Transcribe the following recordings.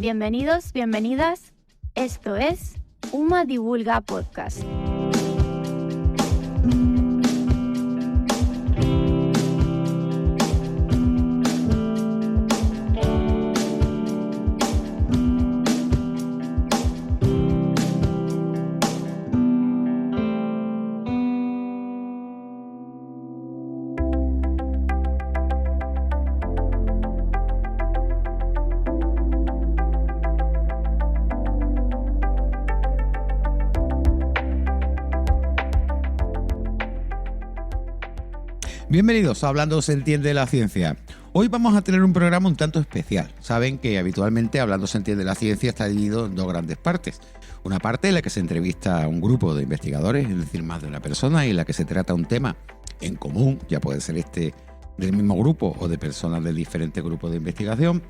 Bienvenidos, bienvenidas. Esto es UMA Divulga Podcast. Bienvenidos a Hablando se entiende la ciencia. Hoy vamos a tener un programa un tanto especial. Saben que habitualmente Hablando se entiende la ciencia está dividido en dos grandes partes. Una parte en la que se entrevista a un grupo de investigadores, es decir, más de una persona, y en la que se trata un tema en común, ya puede ser este del mismo grupo o de personas de diferentes grupos de investigación,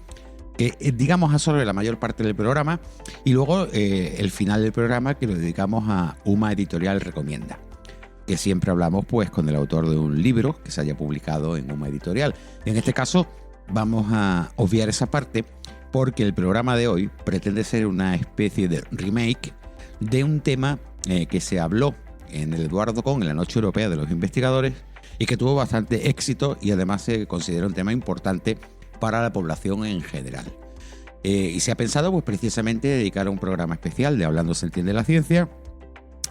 que digamos absorbe la mayor parte del programa, y luego el final del programa que lo dedicamos a UMA Editorial Recomienda, que siempre hablamos pues con el autor de un libro que se haya publicado en UMA Editorial. En este caso vamos a obviar esa parte porque el programa de hoy pretende ser una especie de remake de un tema que se habló en el Eduardo Con en la Noche Europea de los Investigadores y que tuvo bastante éxito y además se considera un tema importante para la población en general. Y se ha pensado pues precisamente dedicar un programa especial de Hablando se entiende la ciencia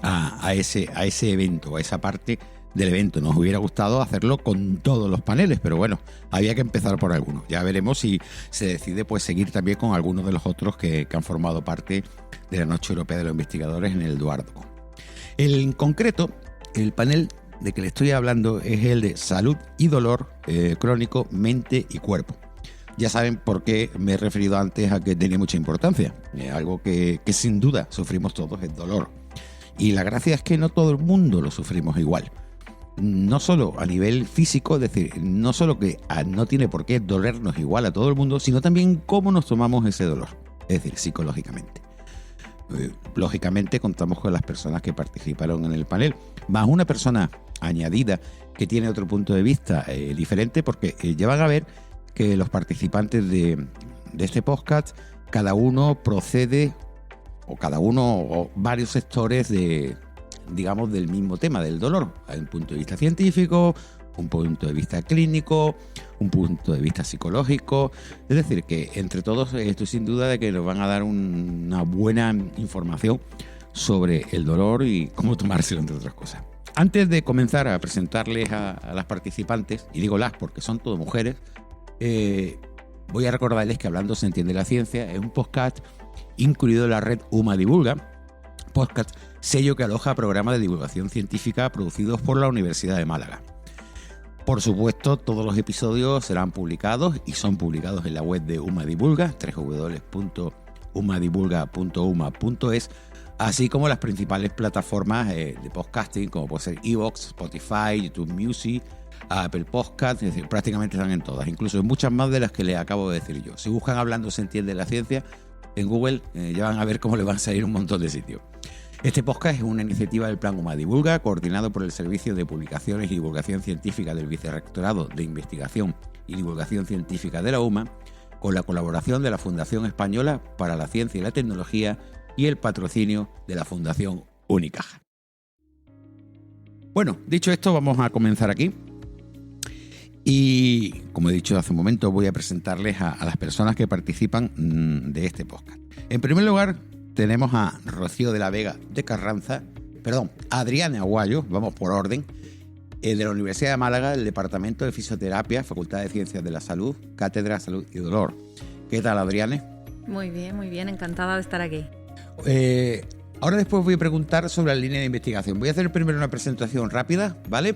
a ese evento, a esa parte del evento. Nos hubiera gustado hacerlo con todos los paneles, pero bueno, había que empezar por algunos. Ya veremos si se decide pues seguir también con algunos de los otros que han formado parte de la Noche Europea de los Investigadores en el Eduardo Con. En concreto, el panel de que le estoy hablando es el de salud y dolor crónico, mente y cuerpo. Ya saben por qué me he referido antes a que tenía mucha importancia. Algo que sin duda sufrimos todos, el dolor. Y la gracia es que no todo el mundo lo sufrimos igual. No solo a nivel físico, es decir, no solo que no tiene por qué dolernos igual a todo el mundo, sino también cómo nos tomamos ese dolor, es decir, psicológicamente. Lógicamente contamos con las personas que participaron en el panel, más una persona añadida que tiene otro punto de vista diferente, porque ya van a ver que los participantes de este podcast, cada uno procede o varios sectores digamos, del mismo tema, del dolor. Hay un punto de vista científico, un punto de vista clínico, un punto de vista psicológico. Es decir, que entre todos estoy sin duda de que nos van a dar una buena información sobre el dolor y cómo tomárselo, entre otras cosas. Antes de comenzar a presentarles a las participantes, y digo las porque son todas mujeres, voy a recordarles que Hablando se entiende la ciencia es un podcast incluido en la red UMA Divulga Podcast, sello que aloja programas de divulgación científica producidos por la Universidad de Málaga. Por supuesto, todos los episodios serán publicados y son publicados en la web de UMA Divulga, www.umadivulga.uma.es, así como las principales plataformas de podcasting, como puede ser iVoox, Spotify, YouTube Music, Apple Podcast, es decir, prácticamente están en todas, incluso en muchas más de las que les acabo de decir yo. Si buscan Hablando se entiende la ciencia en Google, ya van a ver cómo les van a salir un montón de sitios. Este podcast es una iniciativa del Plan UMA Divulga, coordinado por el Servicio de Publicaciones y Divulgación Científica del Vicerrectorado de Investigación y Divulgación Científica de la UMA, con la colaboración de la Fundación Española para la Ciencia y la Tecnología y el patrocinio de la Fundación Unicaja. Bueno, dicho esto, vamos a comenzar aquí. Y, como he dicho hace un momento, voy a presentarles a las personas que participan de este podcast. En primer lugar, tenemos a Rocío de la Vega de Carranza, Adriana Aguayo, vamos por orden, de la Universidad de Málaga, del Departamento de Fisioterapia, Facultad de Ciencias de la Salud, Cátedra de Salud y Dolor. ¿Qué tal, Adriana? Muy bien, encantada de estar aquí. Ahora después voy a preguntar sobre la línea de investigación. Voy a hacer primero una presentación rápida, ¿vale?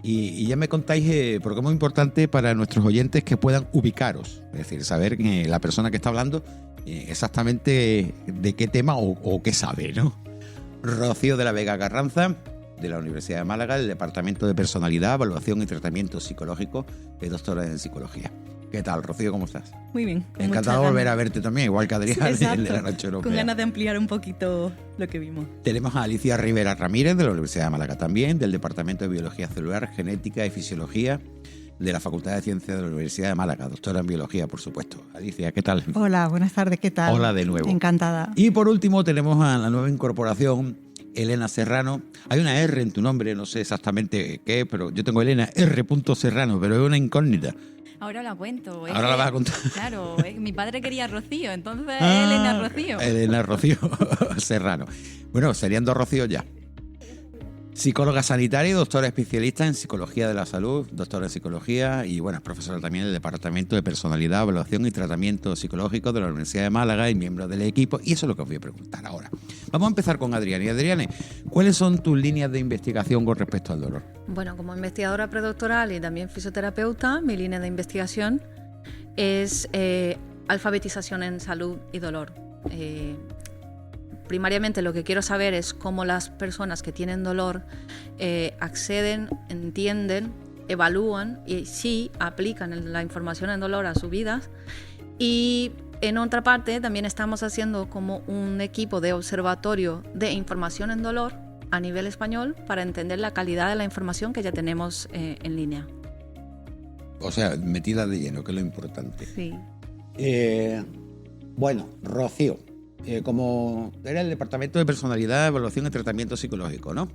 Y ya me contáis, porque es muy importante para nuestros oyentes que puedan ubicaros, es decir, saber que la persona que está hablando exactamente de qué tema o qué sabe, ¿no? Rocío de la Vega Carranza, de la Universidad de Málaga, del Departamento de Personalidad, Evaluación y Tratamiento Psicológico, es doctora en Psicología. ¿Qué tal, Rocío? ¿Cómo estás? Muy bien. Encantado de volver a verte también, igual que Adrián, de la Noche Europea. Con ganas de ampliar un poquito lo que vimos. Tenemos a Alicia Rivera Ramírez, de la Universidad de Málaga también, del Departamento de Biología Celular, Genética y Fisiología, de la Facultad de Ciencias de la Universidad de Málaga, doctora en Biología, por supuesto. Alicia, ¿qué tal? Hola, buenas tardes, ¿qué tal? Hola de nuevo. Encantada. Y por último tenemos a la nueva incorporación, Elena Serrano. Hay una R en tu nombre, no sé exactamente qué, pero yo tengo Elena R. Serrano, pero es una incógnita. Ahora la cuento. Ahora la vas a contar. Claro, mi padre quería Rocío, entonces Elena Rocío. Elena Rocío Serrano. Bueno, serían dos Rocío ya. Psicóloga sanitaria y doctora especialista en Psicología de la Salud, doctora en Psicología y, bueno, es profesora también del Departamento de Personalidad, Evaluación y Tratamiento Psicológico de la Universidad de Málaga y miembro del equipo. Y eso es lo que os voy a preguntar ahora. Vamos a empezar con Adriana. Y Adriana, ¿cuáles son tus líneas de investigación con respecto al dolor? Bueno, como investigadora predoctoral y también fisioterapeuta, mi línea de investigación es alfabetización en salud y dolor. Primariamente lo que quiero saber es cómo las personas que tienen dolor acceden, entienden, evalúan y sí aplican la información en dolor a sus vidas. Y en otra parte también estamos haciendo como un equipo de observatorio de información en dolor a nivel español para entender la calidad de la información que ya tenemos en línea. O sea, metida de lleno, que es lo importante. Sí. Bueno, Rocío. Como era el Departamento de Personalidad, Evaluación y Tratamiento Psicológico, ¿no?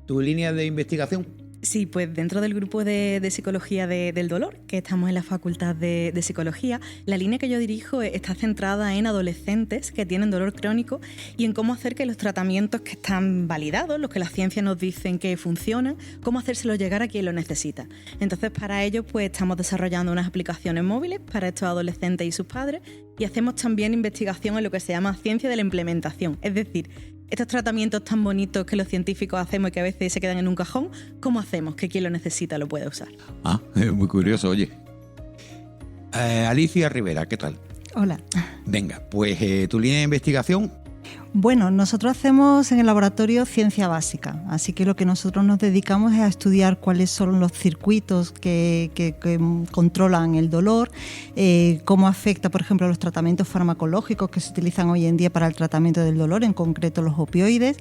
¿Tu línea de investigación? Sí, pues dentro del grupo de Psicología del Dolor, que estamos en la Facultad de Psicología, la línea que yo dirijo está centrada en adolescentes que tienen dolor crónico y en cómo hacer que los tratamientos que están validados, los que la ciencia nos dicen que funcionan, cómo hacérselos llegar a quien lo necesita. Entonces, para ello, pues estamos desarrollando unas aplicaciones móviles para estos adolescentes y sus padres y hacemos también investigación en lo que se llama ciencia de la implementación, es decir, estos tratamientos tan bonitos que los científicos hacemos y que a veces se quedan en un cajón, ¿cómo hacemos que quien lo necesita lo pueda usar? Ah, es muy curioso, oye. Alicia Rivera, ¿qué tal? Hola. Venga, pues tu línea de investigación. Bueno, nosotros hacemos en el laboratorio ciencia básica, así que lo que nosotros nos dedicamos es a estudiar cuáles son los circuitos que controlan el dolor, cómo afecta, por ejemplo, los tratamientos farmacológicos que se utilizan hoy en día para el tratamiento del dolor, en concreto los opioides,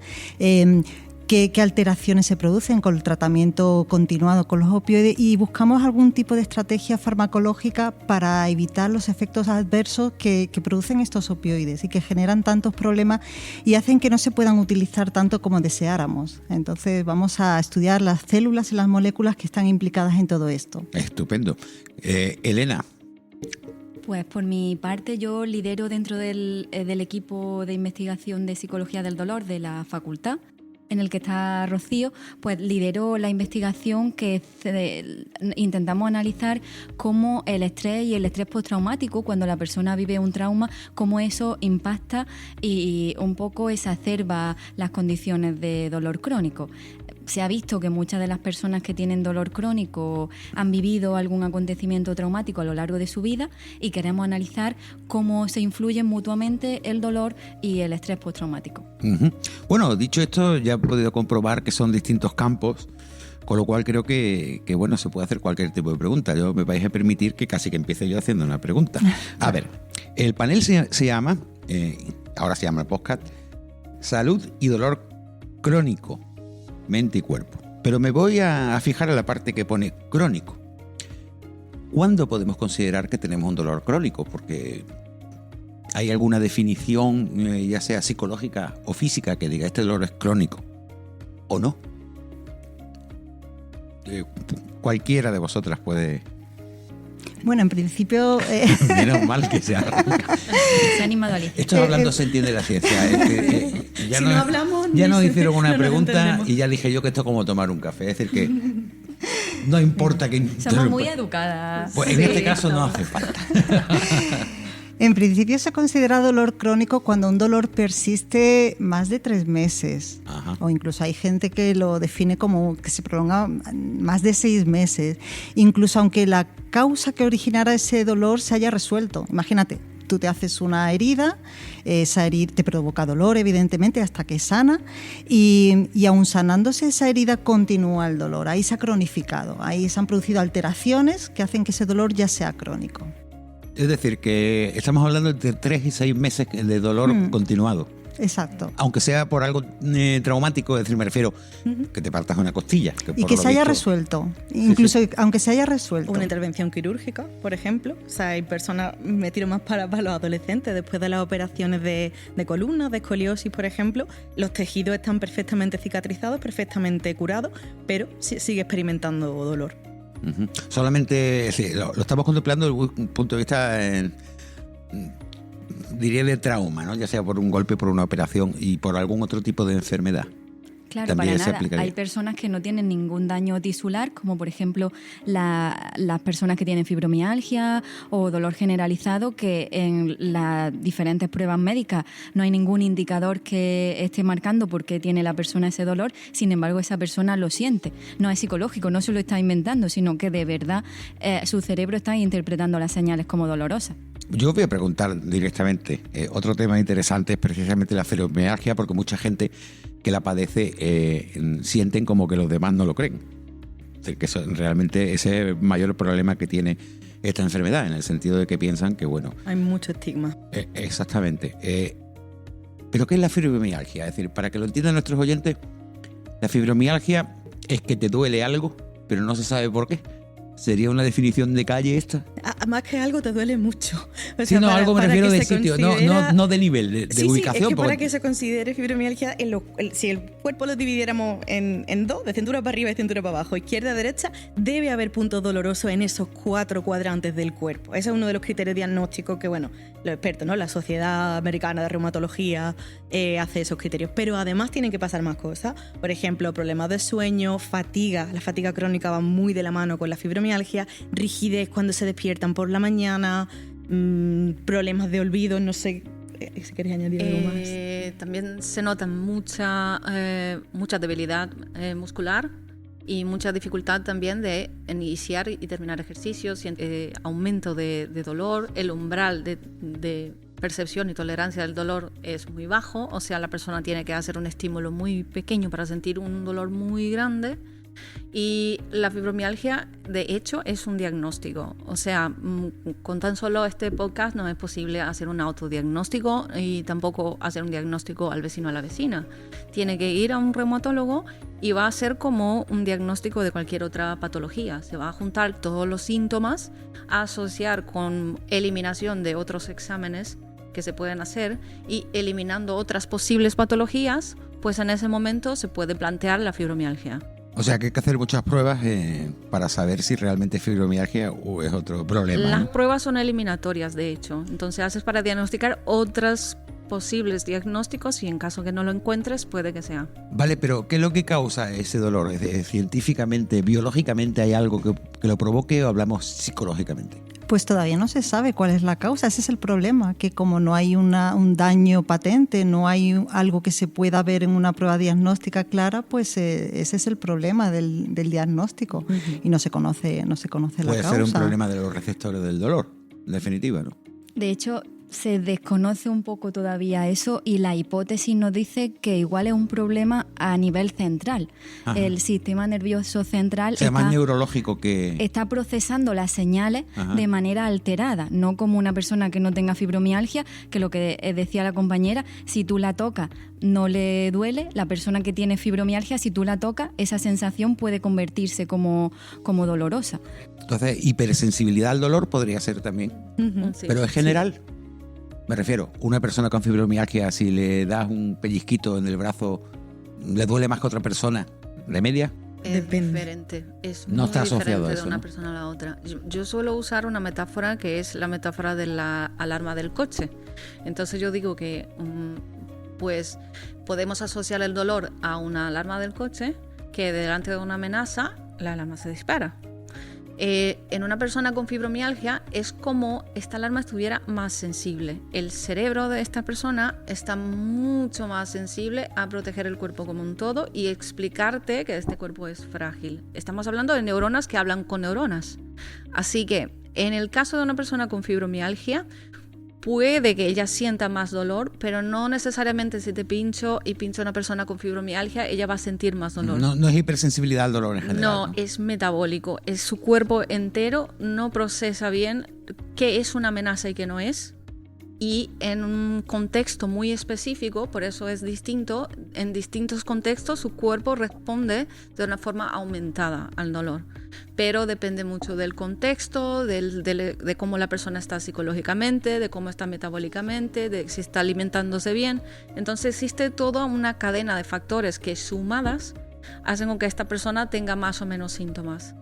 qué alteraciones se producen con el tratamiento continuado con los opioides y buscamos algún tipo de estrategia farmacológica para evitar los efectos adversos que producen estos opioides y que generan tantos problemas y hacen que no se puedan utilizar tanto como deseáramos. Entonces vamos a estudiar las células y las moléculas que están implicadas en todo esto. Estupendo. Elena. Pues por mi parte yo lidero dentro del equipo de investigación de Psicología del Dolor de la facultad, en el que está Rocío, pues lideró la investigación que intentamos analizar cómo el estrés y el estrés postraumático, cuando la persona vive un trauma, cómo eso impacta y un poco exacerba las condiciones de dolor crónico. Se ha visto que muchas de las personas que tienen dolor crónico han vivido algún acontecimiento traumático a lo largo de su vida y queremos analizar cómo se influyen mutuamente el dolor y el estrés postraumático. Uh-huh. Bueno, dicho esto, ya he podido comprobar que son distintos campos, con lo cual creo que bueno, se puede hacer cualquier tipo de pregunta. Yo me vais a permitir que casi que empiece yo haciendo una pregunta. A ver, el panel se llama, ahora se llama el podcast, Salud y Dolor Crónico, Mente y Cuerpo. Pero me voy a fijar en la parte que pone crónico. ¿Cuándo podemos considerar que tenemos un dolor crónico? Porque ¿hay alguna definición, ya sea psicológica o física, que diga este dolor es crónico o no? Cualquiera de vosotras puede. Bueno, en principio... Menos mal que se arranca. Se ha animado Alicia. Esto hablando se entiende la ciencia. Ya si no hablamos, ya nos sé, hicieron una no pregunta y ya dije yo que esto es como tomar un café. Es decir, que no importa que... Somos muy educadas. Pues en este caso no hace falta. En principio se considera dolor crónico cuando un dolor persiste más de 3 meses. Ajá. O incluso hay gente que lo define como que se prolonga más de 6 meses. Incluso aunque la causa que originara ese dolor se haya resuelto. Imagínate, tú te haces una herida, esa herida te provoca dolor evidentemente hasta que sana y aún sanándose esa herida continúa el dolor. Ahí se ha cronificado, ahí se han producido alteraciones que hacen que ese dolor ya sea crónico. Es decir, que estamos hablando de 3 y 6 meses de dolor continuado. Exacto. Aunque sea por algo traumático, es decir, me refiero que te partas una costilla. Y que se haya resuelto, incluso aunque se haya resuelto. Una intervención quirúrgica, por ejemplo. O sea, hay personas, me tiro más para los adolescentes, después de las operaciones de columna, de escoliosis, por ejemplo, los tejidos están perfectamente cicatrizados, perfectamente curados, pero sigue experimentando dolor. Solamente, sí, lo estamos contemplando desde un punto de vista, diría, de trauma, ¿no? Ya sea por un golpe, por una operación y por algún otro tipo de enfermedad. Claro, También para nada. Hay personas que no tienen ningún daño tisular, como por ejemplo las personas que tienen fibromialgia o dolor generalizado, que en las diferentes pruebas médicas no hay ningún indicador que esté marcando por qué tiene la persona ese dolor. Sin embargo, esa persona lo siente. No es psicológico, no se lo está inventando, sino que de verdad su cerebro está interpretando las señales como dolorosas. Yo os voy a preguntar directamente. Otro tema interesante es precisamente la fibromialgia, porque mucha gente que la padece sienten como que los demás no lo creen. Es decir, que realmente ese es el mayor problema que tiene esta enfermedad, en el sentido de que piensan que, bueno... Hay mucho estigma. Exactamente. ¿Pero qué es la fibromialgia? Es decir, para que lo entiendan nuestros oyentes, la fibromialgia es que te duele algo, pero no se sabe por qué. ¿Sería una definición de calle esta? Más que algo te duele mucho. O sea, sí, no, algo me refiero de sitio, no de nivel, de ubicación. Sí, es que para que se considere fibromialgia, si el cuerpo lo dividiéramos en dos, de cintura para arriba y cintura para abajo, izquierda a derecha, debe haber puntos dolorosos en esos 4 cuadrantes del cuerpo. Ese es uno de los criterios diagnósticos que, bueno, los expertos, ¿no? La Sociedad Americana de Reumatología hace esos criterios. Pero además tienen que pasar más cosas. Por ejemplo, problemas de sueño, fatiga. La fatiga crónica va muy de la mano con la fibromialgia, rigidez cuando se despiertan por la mañana, problemas de olvido, no sé si queréis añadir algo más. También se nota mucha debilidad muscular y mucha dificultad también de iniciar y terminar ejercicios, aumento de dolor, el umbral de percepción y tolerancia del dolor es muy bajo, o sea, la persona tiene que hacer un estímulo muy pequeño para sentir un dolor muy grande. Y la fibromialgia, de hecho, es un diagnóstico. O sea, con tan solo este podcast no es posible hacer un autodiagnóstico y tampoco hacer un diagnóstico al vecino o a la vecina. Tiene que ir a un reumatólogo y va a ser como un diagnóstico de cualquier otra patología. Se va a juntar todos los síntomas, a asociar con eliminación de otros exámenes que se pueden hacer y eliminando otras posibles patologías, pues en ese momento se puede plantear la fibromialgia. O sea que hay que hacer muchas pruebas para saber si realmente es fibromialgia o es otro problema. Las pruebas son eliminatorias, de hecho. Entonces haces para diagnosticar otros posibles diagnósticos y en caso que no lo encuentres, puede que sea. Vale, pero ¿qué es lo que causa ese dolor? ¿Científicamente, biológicamente hay algo que lo provoque o hablamos psicológicamente? Pues todavía no se sabe cuál es la causa, ese es el problema, que como no hay un daño patente, no hay algo que se pueda ver en una prueba diagnóstica clara, pues ese es el problema del diagnóstico y no se conoce la causa. Puede ser un problema de los receptores del dolor, en definitiva, ¿no? De hecho, se desconoce un poco todavía eso y la hipótesis nos dice que igual es un problema a nivel central. Ajá. El sistema nervioso central más neurológico que... está procesando las señales de manera alterada, no como una persona que no tenga fibromialgia, que lo que decía la compañera, si tú la tocas no le duele. La persona que tiene fibromialgia, si tú la tocas, esa sensación puede convertirse como dolorosa. Entonces, hipersensibilidad al dolor podría ser también, Sí, pero es general. Sí. Me refiero, una persona con fibromialgia, si le das un pellizquito en el brazo, ¿le duele más que a otra persona? ¿De media? Es diferente, es no muy está asociado diferente a eso, de una ¿no? persona a la otra. Yo suelo usar una metáfora que es la metáfora de la alarma del coche. Entonces yo digo que pues podemos asociar el dolor a una alarma del coche, que delante de una amenaza la alarma se dispara. En una persona con fibromialgia es como esta alarma estuviera más sensible. El cerebro de esta persona está mucho más sensible a proteger el cuerpo como un todo y explicarte que este cuerpo es frágil. Estamos hablando de neuronas que hablan con neuronas. Así que en el caso de una persona con fibromialgia, puede que ella sienta más dolor, pero no necesariamente si te pincho a una persona con fibromialgia, ella va a sentir más dolor. No es hipersensibilidad al dolor en general. No, es metabólico. Es su cuerpo entero no procesa bien qué es una amenaza y qué no es. Y en un contexto muy específico, por eso es distinto, en distintos contextos su cuerpo responde de una forma aumentada al dolor. Pero depende mucho del contexto, de cómo la persona está psicológicamente, de cómo está metabólicamente, de si está alimentándose bien. Entonces existe toda una cadena de factores que sumadas hacen con que esta persona tenga más o menos síntomas.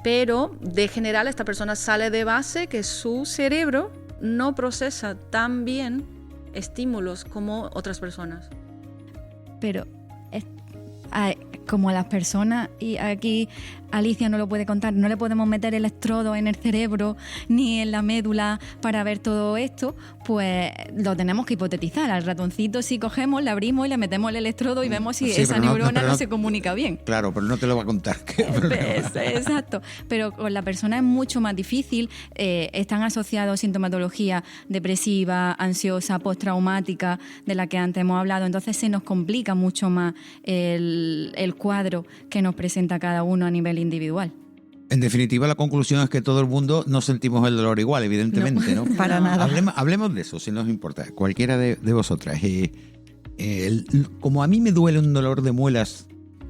Pero de general esta persona sale de base que su cerebro no procesa tan bien estímulos como otras personas. Pero como las personas, y aquí Alicia no lo puede contar, no le podemos meter electrodos en el cerebro ni en la médula para ver todo esto, pues lo tenemos que hipotetizar. Al ratoncito, si cogemos, le abrimos y le metemos el electrodo y vemos si esa neurona no se comunica bien. Claro, pero no te lo va a contar. Exacto. Pero con la persona es mucho más difícil. Están asociados sintomatología depresiva, ansiosa, postraumática, de la que antes hemos hablado. Entonces se nos complica mucho más el cuadro que nos presenta cada uno a nivel individual. En definitiva, la conclusión es que todo el mundo no sentimos el dolor igual, evidentemente, ¿no? Para nada. Hablemos de eso, si nos importa, cualquiera de vosotras. Como a mí me duele un dolor de muelas,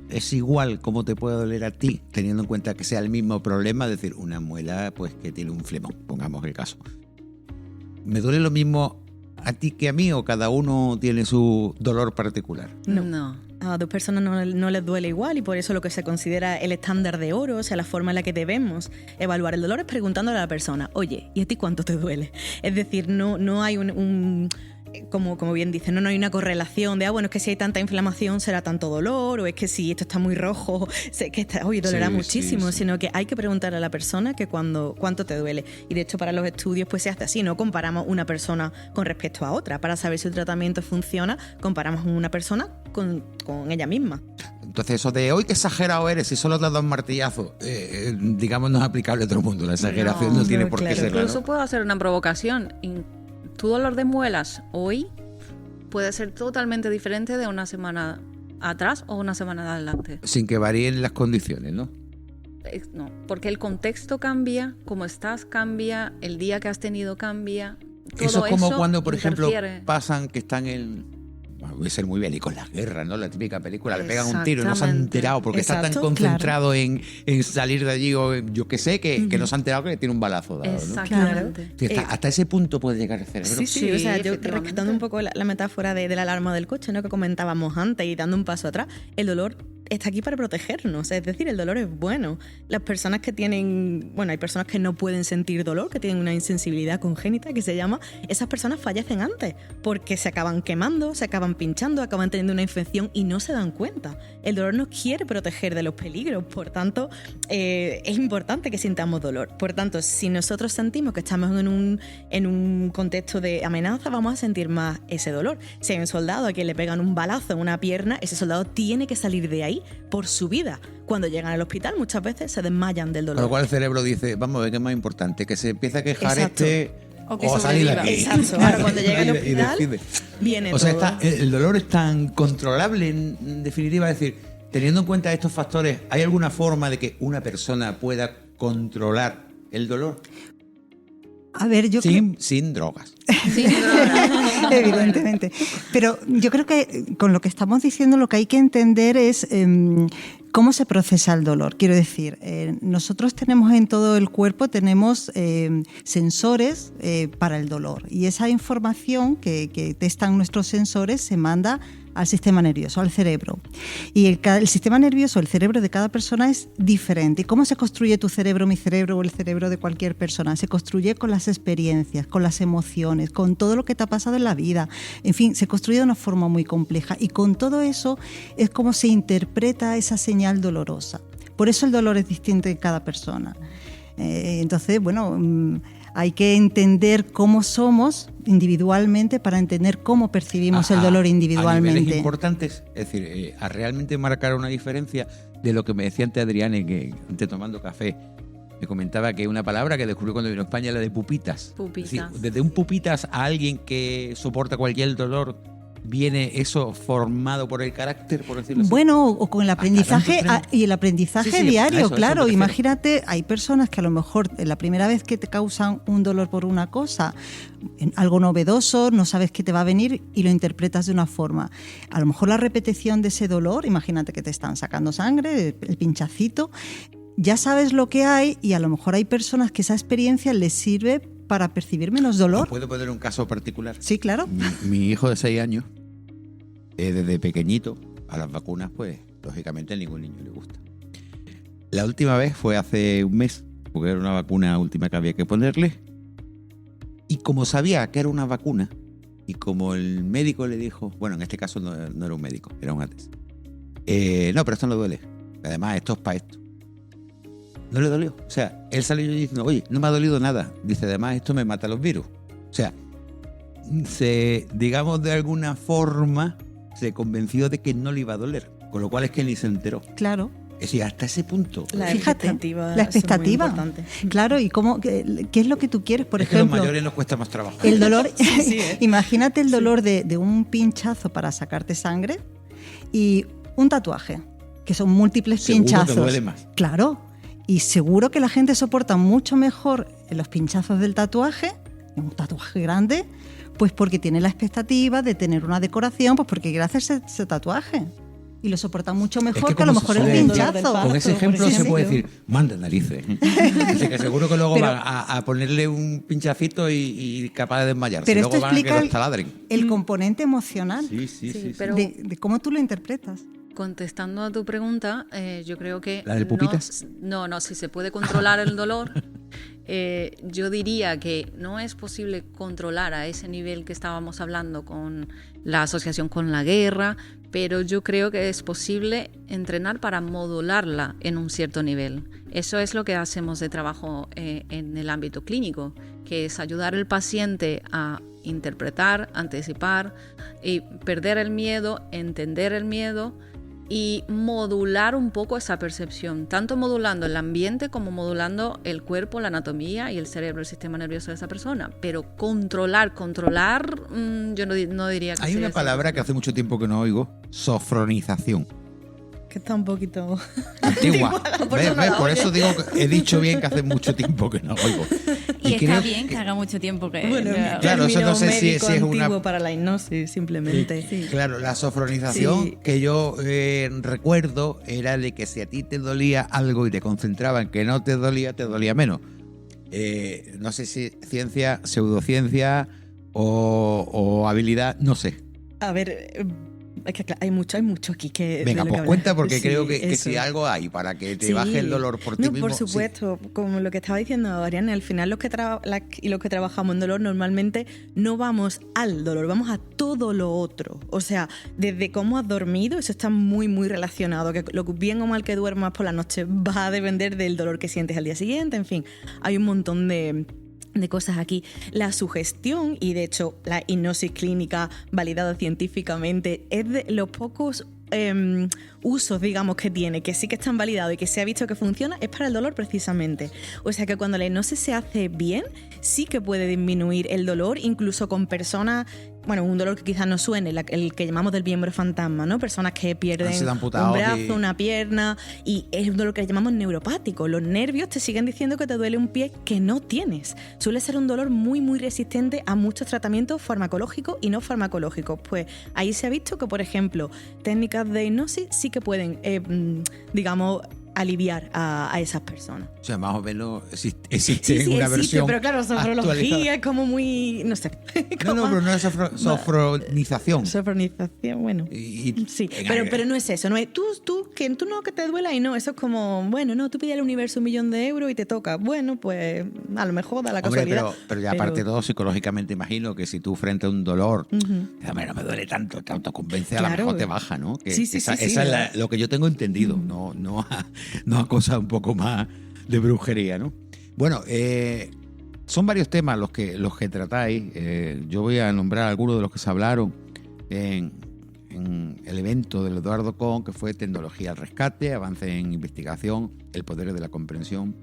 ¿es igual como te puede doler a ti, teniendo en cuenta que sea el mismo problema? Es decir, una muela pues que tiene un flemón, pongamos el caso. ¿Me duele lo mismo a ti que a mí o cada uno tiene su dolor particular? No. A dos personas no les duele igual, y por eso lo que se considera el estándar de oro, o sea, la forma en la que debemos evaluar el dolor es preguntándole a la persona, oye, ¿y a ti cuánto te duele? Es decir, no hay como bien dice, no hay una correlación de, bueno, es que si hay tanta inflamación será tanto dolor, o es que si esto está muy rojo, que dolerá muchísimo, sino que hay que preguntar a la persona que cuánto te duele. Y de hecho para los estudios pues se hace así, no comparamos una persona con respecto a otra. Para saber si el tratamiento funciona, comparamos una persona con ella misma. Entonces eso de hoy qué exagerado eres, si solo te has dado un martillazo, digamos, no es aplicable a todo el mundo. La exageración no tiene por qué ser. Incluso puedo hacer una provocación. Tu dolor de muelas hoy puede ser totalmente diferente de una semana atrás o una semana adelante. Sin que varíen las condiciones, ¿no? No, porque el contexto cambia, cómo estás cambia, el día que has tenido cambia. Todo eso es como cuando, por ejemplo, interfiere. pasan que están voy a ser muy bélico, en las guerras, ¿no? La típica película, le pegan un tiro y no se han enterado porque está tan concentrado en salir de allí, o yo qué sé, que no se ha enterado que le tiene un balazo dado, ¿no? Exactamente. Sí, hasta ese punto puede llegar el cerebro. Sí, o sea, yo rescatando un poco la metáfora de la alarma del coche, ¿no?, que comentábamos antes, y dando un paso atrás, el dolor está aquí para protegernos, es decir, el dolor es bueno. Las personas que tienen, hay personas que no pueden sentir dolor, que tienen una insensibilidad congénita que se llama, esas personas fallecen antes porque se acaban quemando, se acaban pinchando, acaban teniendo una infección y no se dan cuenta. El dolor nos quiere proteger de los peligros, por tanto, es importante que sintamos dolor. Por tanto, si nosotros sentimos que estamos en un contexto de amenaza, vamos a sentir más ese dolor. Si hay un soldado a quien le pegan un balazo en una pierna, ese soldado tiene que salir de ahí por su vida. Cuando llegan al hospital muchas veces se desmayan del dolor. Con lo cual el cerebro dice, vamos a ver qué es más importante, que se empiece a quejar o salir de aquí. Exacto. Ahora cuando llega al hospital viene todo. Sea, el dolor es tan controlable, en definitiva, es decir, teniendo en cuenta estos factores, ¿hay alguna forma de que una persona pueda controlar el dolor? A ver, yo sin drogas. Evidentemente. Pero yo creo que con lo que estamos diciendo lo que hay que entender es cómo se procesa el dolor. Quiero decir, nosotros tenemos en todo el cuerpo sensores para el dolor, y esa información que testan nuestros sensores se manda al sistema nervioso, al cerebro. Y el sistema nervioso, el cerebro de cada persona es diferente. ¿Y cómo se construye tu cerebro, mi cerebro o el cerebro de cualquier persona? Se construye con las experiencias, con las emociones, con todo lo que te ha pasado en la vida. En fin, se construye de una forma muy compleja. Y con todo eso es como se interpreta esa señal dolorosa. Por eso el dolor es distinto en cada persona. Entonces, hay que entender cómo somos individualmente para entender cómo percibimos el dolor individualmente. A niveles importantes, es decir, a realmente marcar una diferencia de lo que me decía antes Adriane, que antes tomando café, me comentaba que una palabra que descubrió cuando vino a España, la de pupitas. Pupitas. Es decir, desde un pupitas a alguien que soporta cualquier dolor, viene eso formado por el carácter, por decirlo así. Bueno, o con el aprendizaje y el aprendizaje Sí, diario, eso claro. me refiero. Imagínate, hay personas que a lo mejor la primera vez que te causan un dolor por una cosa, algo novedoso, no sabes qué te va a venir y lo interpretas de una forma. A lo mejor la repetición de ese dolor, imagínate que te están sacando sangre, el pinchacito, ya sabes lo que hay y a lo mejor hay personas que esa experiencia les sirve para percibir menos dolor. ¿Puedo poner un caso particular? Sí, claro. Mi hijo de 6 años, desde pequeñito, a las vacunas, pues, lógicamente a ningún niño le gusta. La última vez fue hace un mes, porque era una vacuna última que había que ponerle. Y como sabía que era una vacuna, y como el médico le dijo, bueno, en este caso no era un médico, era un ATES. No, pero esto no duele. Además, esto es para esto. No le dolió. O sea, él salió diciendo, oye, no me ha dolido nada. Dice, además, esto me mata los virus. O sea, digamos, de alguna forma, se convenció de que no le iba a doler. Con lo cual es que ni se enteró. Claro. Es decir, hasta ese punto. Fíjate, la es muy expectativa. importante. Claro, y qué es lo que tú quieres, por Es que a ejemplo. los mayores nos cuesta más trabajo. El dolor, sí, imagínate el dolor de un pinchazo para sacarte sangre y un tatuaje, que son múltiples Seguro pinchazos. que duele más. Claro, y seguro que la gente soporta mucho mejor los pinchazos del tatuaje, un tatuaje grande, pues porque tiene la expectativa de tener una decoración, pues porque quiere hacerse ese tatuaje. Y lo soporta mucho mejor que a lo como mejor se el suele- pinchazo. Con ese ejemplo por se puede ejemplo. decir, manda narices. Así que seguro que luego Pero- van a ponerle un pinchacito y capaz de desmayarse. Pero Luego esto van a que explica los taladren. el componente emocional Sí. pero- de cómo tú lo interpretas. Contestando a tu pregunta, yo creo que... ¿La del pupitas? No, si se puede controlar el dolor, yo diría que no es posible controlar a ese nivel que estábamos hablando con la asociación con la guerra, pero yo creo que es posible entrenar para modularla en un cierto nivel. Eso es lo que hacemos de trabajo en el ámbito clínico, que es ayudar al paciente a interpretar, anticipar y perder el miedo, entender el miedo y modular un poco esa percepción, tanto modulando el ambiente como modulando el cuerpo, la anatomía y el cerebro, el sistema nervioso de esa persona. Pero controlar, yo no diría que Hay sea una esa palabra que hace mucho tiempo que no oigo, sofronización. Que está un poquito... Antigua. por eso no la Por oyes. eso digo que he dicho bien que hace mucho tiempo que no oigo. Y está creo bien que haga mucho tiempo que... Bueno, Claro, eso no sé si médico es una- antiguo para la hipnosis, simplemente. Claro, la sofronización Sí. que yo recuerdo era de que si a ti te dolía algo y te concentraba en que no te dolía menos. No sé si ciencia, pseudociencia o habilidad, no sé. A ver, es que claro, hay mucho aquí que... Venga, de lo que pues hablar. cuenta porque Sí, creo que eso. si algo hay para que te Sí. baje el dolor por ti No, mismo. por sí. supuesto, como lo que estaba diciendo Ariane, al final los que trabajamos en dolor normalmente no vamos al dolor, vamos a todo lo otro. O sea, desde cómo has dormido, eso está muy, muy relacionado, que lo bien o mal que duermas por la noche va a depender del dolor que sientes al día siguiente, en fin, hay un montón de cosas aquí. La sugestión, y de hecho la hipnosis clínica validada científicamente, es de los pocos usos, digamos, que tiene, que sí que están validados y que se ha visto que funciona, es para el dolor precisamente. O sea que cuando la hipnosis se hace bien, sí que puede disminuir el dolor, incluso con personas, bueno, un dolor que quizás no suene, el que llamamos del miembro fantasma, ¿no? Personas que Han pierden sido un amputados brazo, y- una pierna, y es un dolor que llamamos neuropático. Los nervios te siguen diciendo que te duele un pie que no tienes. Suele ser un dolor muy, muy resistente a muchos tratamientos farmacológicos y no farmacológicos. Pues ahí se ha visto que, por ejemplo, técnicas de hipnosis sí que pueden, digamos, aliviar a esas personas. O sea, más o menos existe Sí, una existe, versión. pero claro, sofrología actualizada. es como muy, no sé. No, pero no es sofronización. Sofronización, bueno. Sí, pero no es eso, no es tú no que te duela y no, eso es como, bueno, no, tú pides al universo 1.000.000 de euros y te toca. Bueno, pues a lo mejor da la Hombre, casualidad. pero ya aparte de todo, psicológicamente imagino que si tú frente a un dolor, "Hombre, no me duele tanto, te autoconvence, a lo Claro. mejor te baja, ¿no? Que Sí, esa sí, es ¿verdad? lo que yo tengo entendido, no a cosas un poco más de brujería, ¿no? Bueno, son varios temas los que tratáis. Yo voy a nombrar algunos de los que se hablaron en el evento del Eduardo Kohn, que fue Tecnología al Rescate, Avance en Investigación, El Poder de la Comprensión,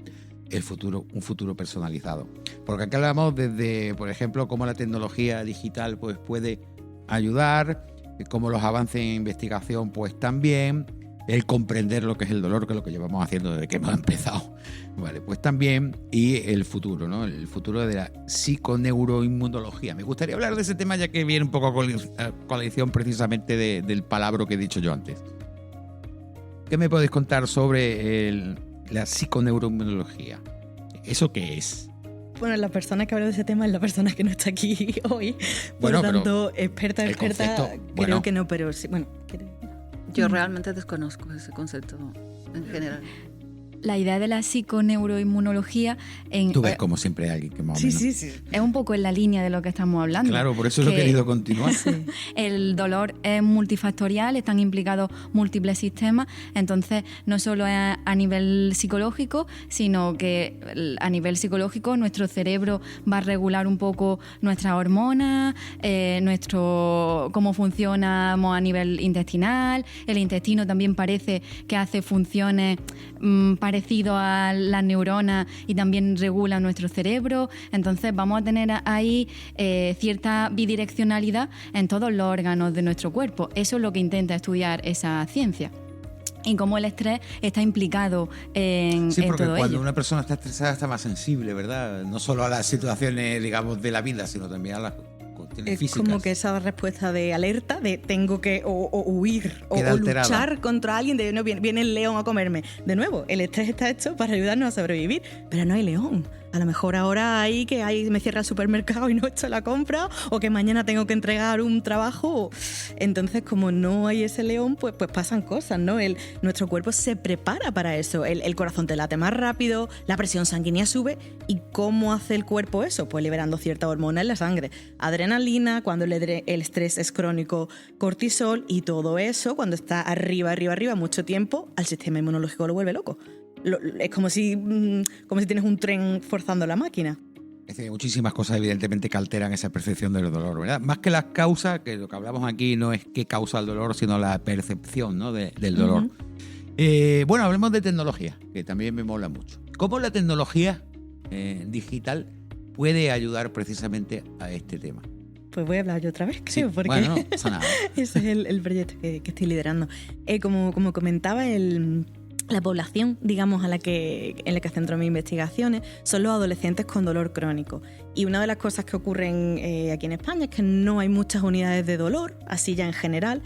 un futuro personalizado. Porque aquí hablamos desde, por ejemplo, cómo la tecnología digital pues puede ayudar, como los avances en investigación pues también, el comprender lo que es el dolor, que es lo que llevamos haciendo desde que hemos empezado, vale, pues también, y el futuro, ¿no? El futuro de la psiconeuroinmunología. Me gustaría hablar de ese tema ya que viene un poco a coalición precisamente del palabra que he dicho yo antes. ¿Qué me podéis contar sobre la psiconeuroinmunología? ¿Eso qué es? Bueno, la persona que habla de ese tema es la persona que no está aquí hoy. Por Bueno, lo tanto, experta, creo que no, pero sí, bueno. Yo realmente desconozco ese concepto en general. La idea de la psiconeuroinmunología Tú ves como siempre hay alguien que más o menos... Sí. es un poco en la línea de lo que estamos hablando. Claro, por eso lo he querido continuar. Sí. El dolor es multifactorial, están implicados múltiples sistemas, entonces no solo es a nivel psicológico, sino que a nivel psicológico nuestro cerebro va a regular un poco nuestras hormonas, cómo funcionamos a nivel intestinal, el intestino también parece que hace funciones parecido a las neuronas y también regula nuestro cerebro. Entonces vamos a tener ahí cierta bidireccionalidad en todos los órganos de nuestro cuerpo. Eso es lo que intenta estudiar esa ciencia. Y cómo el estrés está implicado en todo ello. Sí, porque cuando una persona está estresada está más sensible, ¿verdad? No solo a las situaciones, digamos, de la vida, sino también a las cuestiones físicas. Es como que esa respuesta de alerta, de tengo que o huir o luchar contra alguien, de no viene el león a comerme. De nuevo, el estrés está hecho para ayudarnos a sobrevivir, pero no hay león. A lo mejor ahora me cierra el supermercado y no he hecho la compra, o que mañana tengo que entregar un trabajo. Entonces, como no hay ese león, pues pasan cosas, ¿no? Nuestro cuerpo se prepara para eso. El corazón te late más rápido, la presión sanguínea sube. ¿Y cómo hace el cuerpo eso? Pues liberando cierta hormona en la sangre. Adrenalina, cuando el estrés es crónico, cortisol, y todo eso, cuando está arriba, mucho tiempo, al sistema inmunológico lo vuelve loco. Es como si tienes un tren forzando la máquina. Es decir, hay muchísimas cosas evidentemente que alteran esa percepción del dolor, ¿verdad? Más que las causas, que lo que hablamos aquí no es qué causa el dolor, sino la percepción, ¿no? del dolor. Uh-huh. Bueno, hablemos de tecnología, que también me mola mucho. ¿Cómo la tecnología digital puede ayudar precisamente a este tema? Pues voy a hablar yo otra vez, creo, sí, porque bueno, no pasa nada. Ese es el proyecto que estoy liderando. Como comentaba, la población, digamos, en la que centro mis investigaciones son los adolescentes con dolor crónico. Y una de las cosas que ocurren aquí en España es que no hay muchas unidades de dolor, así ya en general,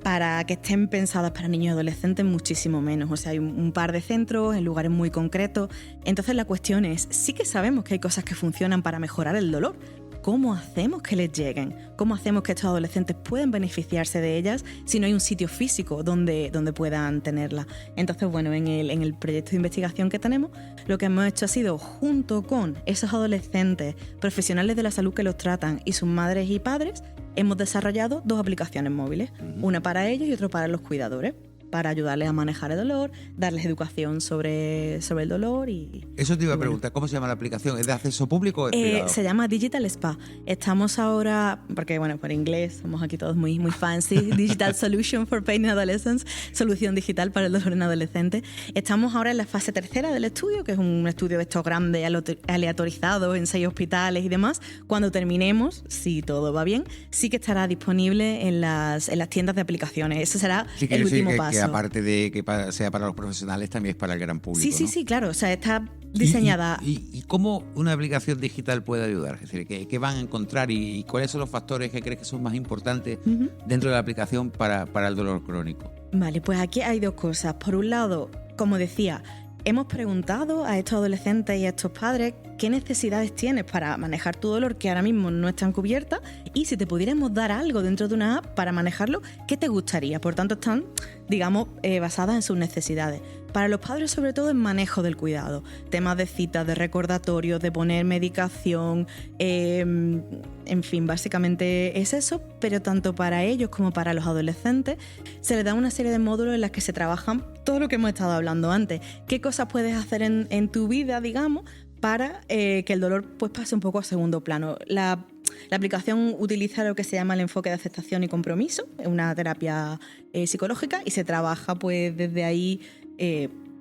para que estén pensadas para niños y adolescentes, muchísimo menos. O sea, hay un par de centros en lugares muy concretos. Entonces la cuestión es, sí que sabemos que hay cosas que funcionan para mejorar el dolor. ¿Cómo hacemos que les lleguen? ¿Cómo hacemos que estos adolescentes puedan beneficiarse de ellas si no hay un sitio físico donde puedan tenerla? Entonces, bueno, en el proyecto de investigación que tenemos, lo que hemos hecho ha sido, junto con esos adolescentes, profesionales de la salud que los tratan y sus madres y padres, hemos desarrollado 2 aplicaciones móviles, una para ellos y otra para los cuidadores, para ayudarles a manejar el dolor, darles educación sobre el dolor y... Eso te iba a preguntar, ¿cómo se llama la aplicación? ¿Es de acceso público o es privado? Se llama Digital Spa. Estamos ahora, porque bueno, por inglés, somos aquí todos muy fancy, Digital Solution for Pain in Adolescents, solución digital para el dolor en adolescentes. Estamos ahora en la fase 3 del estudio, que es un estudio de estos grandes, aleatorizados en 6 hospitales y demás. Cuando terminemos, si todo va bien, sí que estará disponible en las tiendas de aplicaciones. Ese será el último paso. Que aparte de que sea para los profesionales, también es para el gran público. Sí, ¿no? sí, claro. O sea, está diseñada. ¿Y cómo una aplicación digital puede ayudar? Es decir, ¿qué van a encontrar y cuáles son los factores que crees que son más importantes dentro de la aplicación para el dolor crónico? Vale, pues aquí hay 2 cosas. Por un lado, como decía, hemos preguntado a estos adolescentes y a estos padres qué necesidades tienes para manejar tu dolor que ahora mismo no están cubiertas, y si te pudiéramos dar algo dentro de una app para manejarlo, ¿qué te gustaría? Por tanto, están, digamos, basadas en sus necesidades. Para los padres, sobre todo, en manejo del cuidado. Temas de citas, de recordatorios, de poner medicación, en fin, básicamente es eso, pero tanto para ellos como para los adolescentes se les da una serie de módulos en los que se trabajan todo lo que hemos estado hablando antes. ¿Qué cosas puedes hacer en tu vida, digamos, para que el dolor pues pase un poco a segundo plano? La aplicación utiliza lo que se llama el enfoque de aceptación y compromiso, es una terapia psicológica, y se trabaja pues desde ahí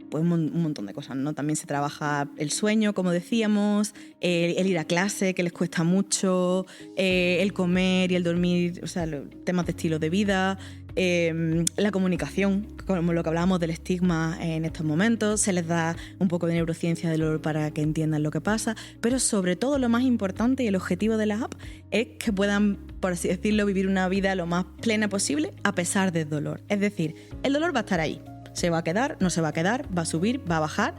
pues un montón de cosas, ¿no? También se trabaja el sueño, como decíamos, el ir a clase, que les cuesta mucho, el comer y el dormir, o sea, los temas de estilo de vida, la comunicación, como lo que hablábamos del estigma en estos momentos, se les da un poco de neurociencia del dolor para que entiendan lo que pasa, pero sobre todo lo más importante y el objetivo de la app es que puedan, por así decirlo, vivir una vida lo más plena posible a pesar del dolor. Es decir, el dolor va a estar ahí. Se va a quedar, no se va a quedar, va a subir, va a bajar.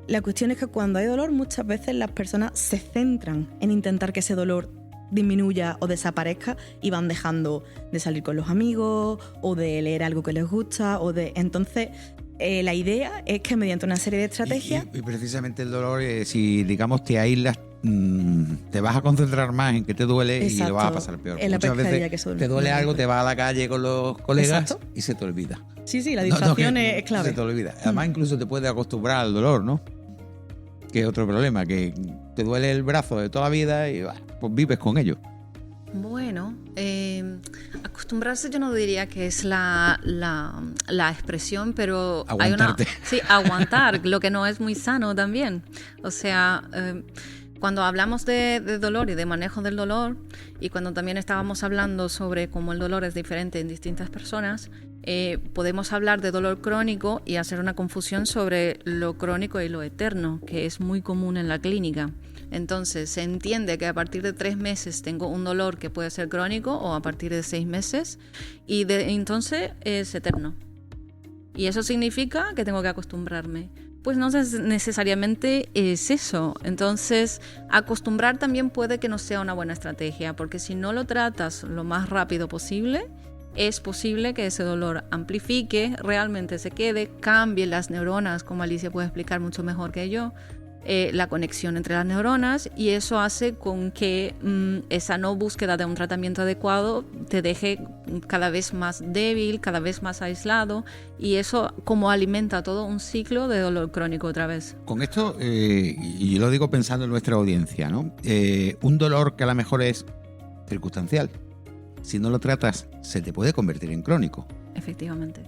La cuestión es que cuando hay dolor muchas veces las personas se centran en intentar que ese dolor disminuya o desaparezca y van dejando de salir con los amigos o de leer algo que les gusta entonces la idea es que mediante una serie de estrategias... Y precisamente el dolor, si digamos te aíslas, te vas a concentrar más en que te duele. Exacto. Y lo vas a pasar peor. Muchas veces te duele algo, te vas a la calle con los colegas. Exacto. Y se te olvida. Sí, la distracción es clave. Se te olvida. Además, incluso te puedes acostumbrar al dolor, ¿no? Que es otro problema, que te duele el brazo de toda la vida y pues vives con ello. Bueno, acostumbrarse yo no diría que es la expresión, pero aguantarte. Aguantar, lo que no es muy sano también. O sea, cuando hablamos de dolor y de manejo del dolor, y cuando también estábamos hablando sobre cómo el dolor es diferente en distintas personas, podemos hablar de dolor crónico y hacer una confusión sobre lo crónico y lo eterno, que es muy común en la clínica. Entonces se entiende que a partir de 3 meses tengo un dolor que puede ser crónico o a partir de 6 meses y entonces es eterno. Y eso significa que tengo que acostumbrarme. Pues no necesariamente es eso. Entonces, acostumbrar también puede que no sea una buena estrategia, porque si no lo tratas lo más rápido posible, es posible que ese dolor amplifique, realmente se quede, cambie las neuronas, como Alicia puede explicar mucho mejor que yo, la conexión entre las neuronas, y eso hace con que esa no búsqueda de un tratamiento adecuado te deje cada vez más débil, cada vez más aislado, y eso como alimenta todo un ciclo de dolor crónico otra vez. Con esto, y yo lo digo pensando en nuestra audiencia, ¿no? Un dolor que a lo mejor es circunstancial, si no lo tratas se te puede convertir en crónico. Efectivamente.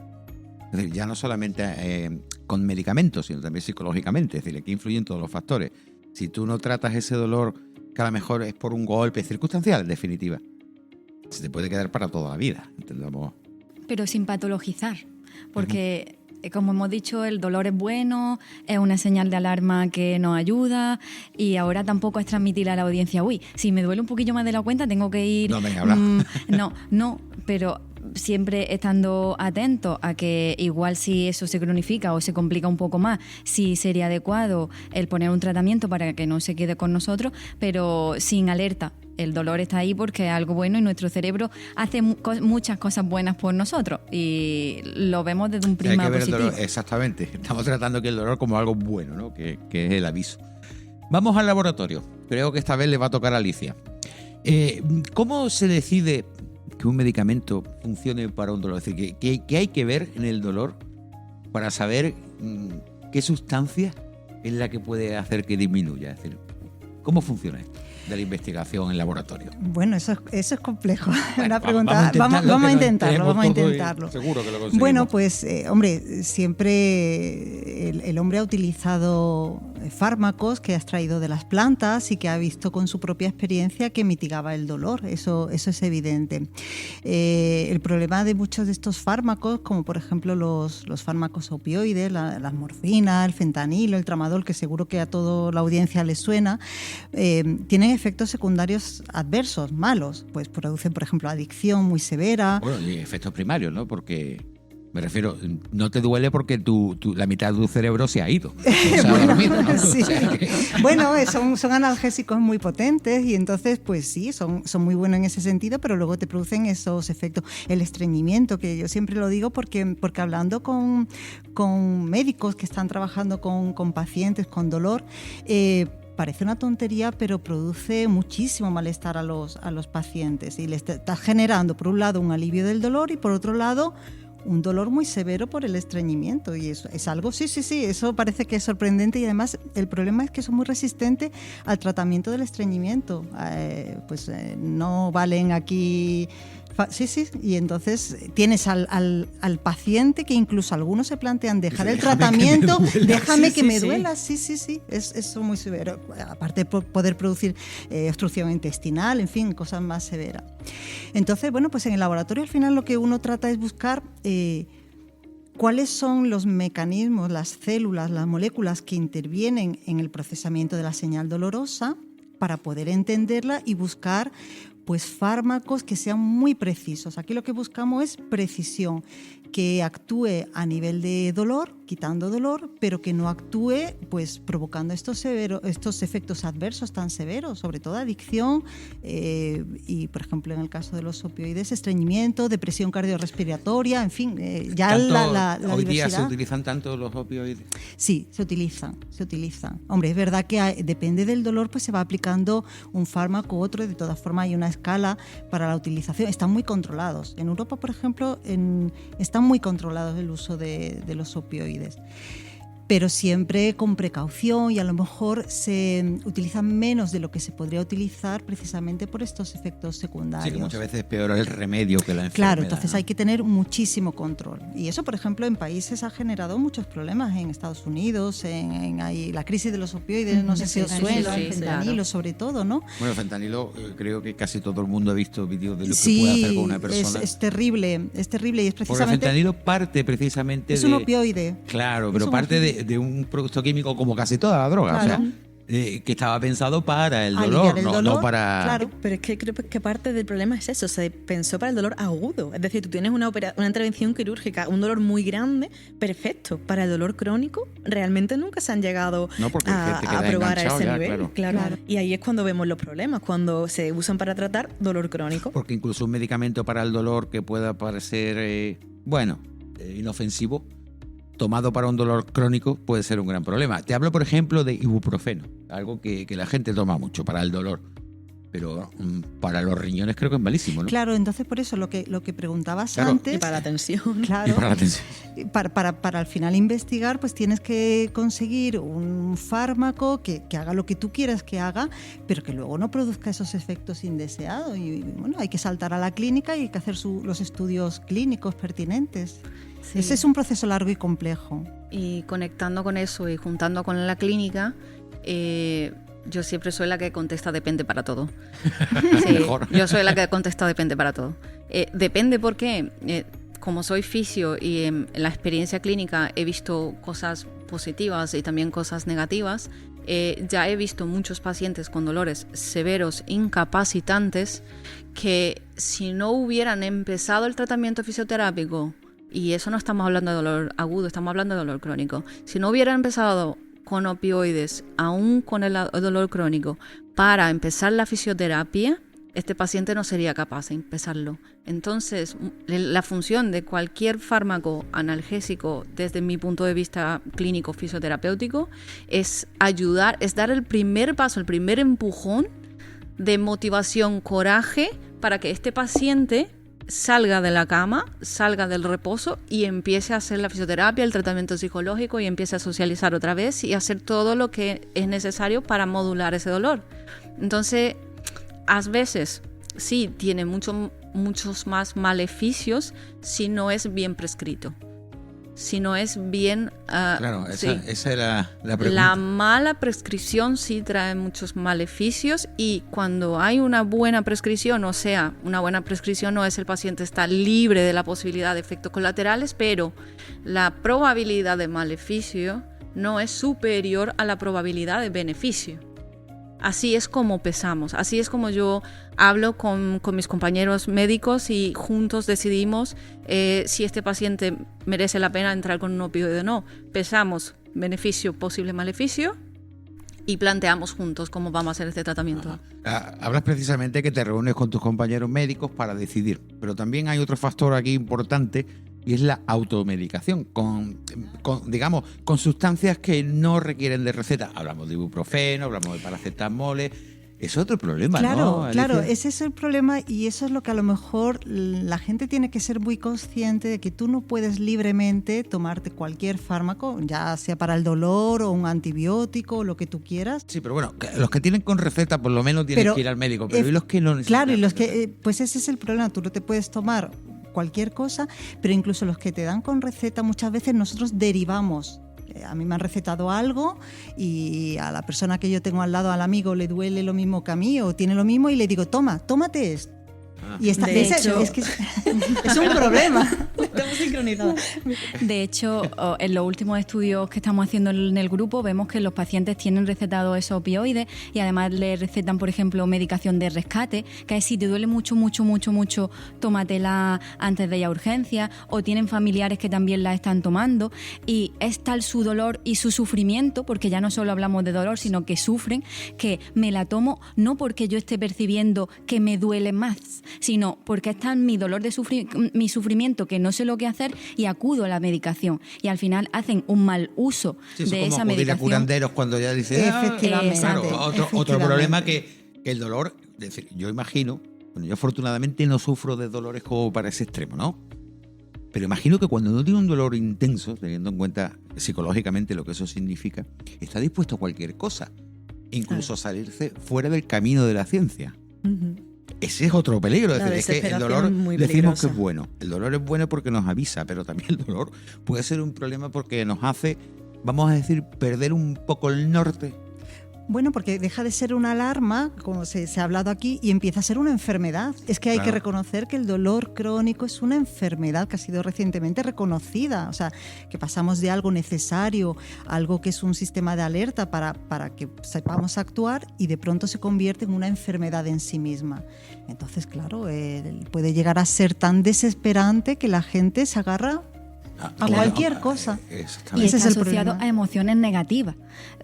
Es decir, ya no solamente con medicamentos, sino también psicológicamente. Es decir, aquí influyen todos los factores. Si tú no tratas ese dolor, que a lo mejor es por un golpe circunstancial, en definitiva, se te puede quedar para toda la vida. ¿Entendemos? Pero sin patologizar, porque como hemos dicho, el dolor es bueno, es una señal de alarma que nos ayuda, y ahora tampoco es transmitir a la audiencia, uy, si me duele un poquillo más de la cuenta tengo que ir... No, venga, habla. No, pero siempre estando atento a que igual si eso se cronifica o se complica un poco más, sí sería adecuado el poner un tratamiento para que no se quede con nosotros, pero sin alerta. El dolor está ahí porque es algo bueno y nuestro cerebro hace muchas cosas buenas por nosotros y lo vemos desde un prisma positivo. El dolor, exactamente. Estamos tratando aquí el dolor como algo bueno, ¿no? Que es el aviso. Vamos al laboratorio. Creo que esta vez le va a tocar a Alicia. ¿Cómo se decide que un medicamento funcione para un dolor? Es decir, ¿qué hay que ver en el dolor para saber qué sustancia es la que puede hacer que disminuya? Es decir, ¿cómo funciona esto de la investigación en laboratorio? Bueno, eso es complejo. Bueno, una pregunta. Vamos a intentarlo. Seguro que lo conseguimos. Bueno, pues, hombre, siempre el hombre ha utilizado fármacos que ha extraído de las plantas y que ha visto con su propia experiencia que mitigaba el dolor. Eso es evidente. El problema de muchos de estos fármacos, como por ejemplo los fármacos opioides, la morfina, el fentanilo, el tramadol, que seguro que a toda la audiencia les suena, tienen efectos secundarios adversos, malos. Pues producen, por ejemplo, adicción muy severa. Bueno, y efectos primarios, ¿no? Porque, me refiero, no te duele porque la mitad de tu cerebro se ha ido. Se ha dormido, ¿no? Sí. Bueno, son analgésicos muy potentes y entonces, pues sí, son muy buenos en ese sentido, pero luego te producen esos efectos. El estreñimiento, que yo siempre lo digo porque hablando con médicos que están trabajando con pacientes con dolor, parece una tontería, pero produce muchísimo malestar a los pacientes y les está generando, por un lado, un alivio del dolor y, por otro lado, un dolor muy severo por el estreñimiento. Y eso es algo, sí, eso parece que es sorprendente y además el problema es que son muy resistentes al tratamiento del estreñimiento. No valen aquí Sí, y entonces tienes al paciente que incluso algunos se plantean dejar el tratamiento, déjame que me duela, sí, es muy severo, aparte de poder producir obstrucción intestinal, en fin, cosas más severas. Entonces, bueno, pues en el laboratorio al final lo que uno trata es buscar cuáles son los mecanismos, las células, las moléculas que intervienen en el procesamiento de la señal dolorosa para poder entenderla y buscar pues fármacos que sean muy precisos. Aquí lo que buscamos es precisión, que actúe a nivel de dolor, quitando dolor, pero que no actúe pues provocando estos efectos adversos tan severos, sobre todo adicción y, por ejemplo, en el caso de los opioides, estreñimiento, depresión cardiorrespiratoria, en fin, ya la hoy diversidad. día se utilizan tanto los opioides. Sí, se utilizan. Hombre, es verdad que depende del dolor, pues se va aplicando un fármaco u otro, de todas formas hay una escala para la utilización. Están muy controlados. En Europa, por ejemplo, están muy controlados el uso de los opioides, pero siempre con precaución, y a lo mejor se utilizan menos de lo que se podría utilizar precisamente por estos efectos secundarios. Sí, que muchas veces es peor el remedio que la enfermedad. Claro, entonces hay que tener muchísimo control. Y eso, por ejemplo, en países ha generado muchos problemas. En Estados Unidos, en la crisis de los opioides, no sé si os suena, el fentanilo, claro, sobre todo, ¿no? Bueno, el fentanilo, creo que casi todo el mundo ha visto vídeos de lo que puede hacer con una persona. Es terrible, y es precisamente... Porque el fentanilo parte precisamente es un opioide. Claro, pero parte de un producto químico como casi toda la droga, claro. O sea, que estaba pensado para el dolor, no para... Claro, pero es que creo que parte del problema es eso, se pensó para el dolor agudo, es decir, tú tienes una intervención quirúrgica, un dolor muy grande, perfecto, para el dolor crónico realmente nunca se han llegado a probar a ese nivel, claro. Y ahí es cuando vemos los problemas, cuando se usan para tratar dolor crónico. Porque incluso un medicamento para el dolor que pueda parecer, inofensivo, tomado para un dolor crónico puede ser un gran problema. Te hablo, por ejemplo, de ibuprofeno, algo que la gente toma mucho para el dolor, pero para los riñones creo que es malísimo, ¿no? Claro, entonces por eso lo que preguntabas antes... Y para la tensión. Claro, y para la tensión. Para al final investigar, pues tienes que conseguir un fármaco que haga lo que tú quieras que haga, pero que luego no produzca esos efectos indeseados. Y bueno, hay que saltar a la clínica y hay que hacer los estudios clínicos pertinentes. Sí. Ese es un proceso largo y complejo. Y conectando con eso y juntando con la clínica, yo siempre soy la que contesta depende para todo. Sí, yo soy la que contesta depende para todo. Depende porque, como soy fisio y en la experiencia clínica he visto cosas positivas y también cosas negativas, ya he visto muchos pacientes con dolores severos, incapacitantes, que si no hubieran empezado el tratamiento fisioterápico, y eso no estamos hablando de dolor agudo, estamos hablando de dolor crónico. Si no hubiera empezado con opioides, aún con el dolor crónico, para empezar la fisioterapia, este paciente no sería capaz de empezarlo. Entonces, la función de cualquier fármaco analgésico, desde mi punto de vista clínico fisioterapéutico, es ayudar, es dar el primer paso, el primer empujón de motivación, coraje, para que este paciente salga de la cama, salga del reposo y empiece a hacer la fisioterapia, el tratamiento psicológico, y empiece a socializar otra vez y hacer todo lo que es necesario para modular ese dolor. Entonces, a veces sí tiene muchos más maleficios si no es bien prescrito. Si no es bien... claro, esa era la pregunta. La mala prescripción sí trae muchos maleficios, y cuando hay una buena prescripción, o sea, una buena prescripción no es el paciente está libre de la posibilidad de efectos colaterales, pero la probabilidad de maleficio no es superior a la probabilidad de beneficio. Así es como pesamos, así es como yo hablo con mis compañeros médicos y juntos decidimos si este paciente merece la pena entrar con un opioide o no. Pesamos beneficio, posible maleficio, y planteamos juntos cómo vamos a hacer este tratamiento. Hablas precisamente que te reúnes con tus compañeros médicos para decidir, pero también hay otro factor aquí importante, y es la automedicación con sustancias que no requieren de receta. Hablamos de ibuprofeno, hablamos de paracetamol. Es otro problema, claro, ¿no? Claro, Alicia? ese es el problema y eso es lo que a lo mejor la gente tiene que ser muy consciente de, que tú no puedes libremente tomarte cualquier fármaco, ya sea para el dolor o un antibiótico o lo que tú quieras. Sí, pero bueno, los que tienen con receta por lo menos tienen que ir al médico, pero ¿y los que no necesitan? Claro, y los que, pues ese es el problema, tú no te puedes tomar cualquier cosa, pero incluso los que te dan con receta, muchas veces nosotros derivamos. A mí me han recetado algo y a la persona que yo tengo al lado, al amigo, le duele lo mismo que a mí o tiene lo mismo y le digo, tómate esto. Y está, De hecho, es un problema. Estamos sincronizados. De hecho, en los últimos estudios que estamos haciendo en el grupo, vemos que los pacientes tienen recetados esos opioides y además les recetan, por ejemplo, medicación de rescate, que es si te duele mucho, tómatela antes de ir a urgencias, o tienen familiares que también la están tomando, y es tal su dolor y su sufrimiento, porque ya no solo hablamos de dolor, sino que sufren, que me la tomo no porque yo esté percibiendo que me duele más, sino porque está en mi dolor de mi sufrimiento, que no sé lo que hacer, y acudo a la medicación. Y al final hacen un mal uso de esa medicación. Como curanderos cuando ya dicen... Efectivamente. Claro, otro problema que el dolor... Es decir, yo imagino... Bueno, yo afortunadamente no sufro de dolores como para ese extremo, ¿no? Pero imagino que cuando uno tiene un dolor intenso, teniendo en cuenta psicológicamente lo que eso significa, está dispuesto a cualquier cosa, incluso a salirse fuera del camino de la ciencia. Uh-huh. Ese es otro peligro, La es decir, es que el dolor desesperación muy decimos peligrosa. que es bueno. El dolor es bueno porque nos avisa, pero también el dolor puede ser un problema porque nos hace, vamos a decir, perder un poco el norte. Bueno, porque deja de ser una alarma, como se ha hablado aquí, y empieza a ser una enfermedad. Es que hay que reconocer que el dolor crónico es una enfermedad que ha sido recientemente reconocida. O sea, que pasamos de algo necesario, algo que es un sistema de alerta para que sepamos actuar, y de pronto se convierte en una enfermedad en sí misma. Entonces, claro, puede llegar a ser tan desesperante que la gente se agarra a cualquier cosa. Y ese está es el asociado problema. a emociones negativas.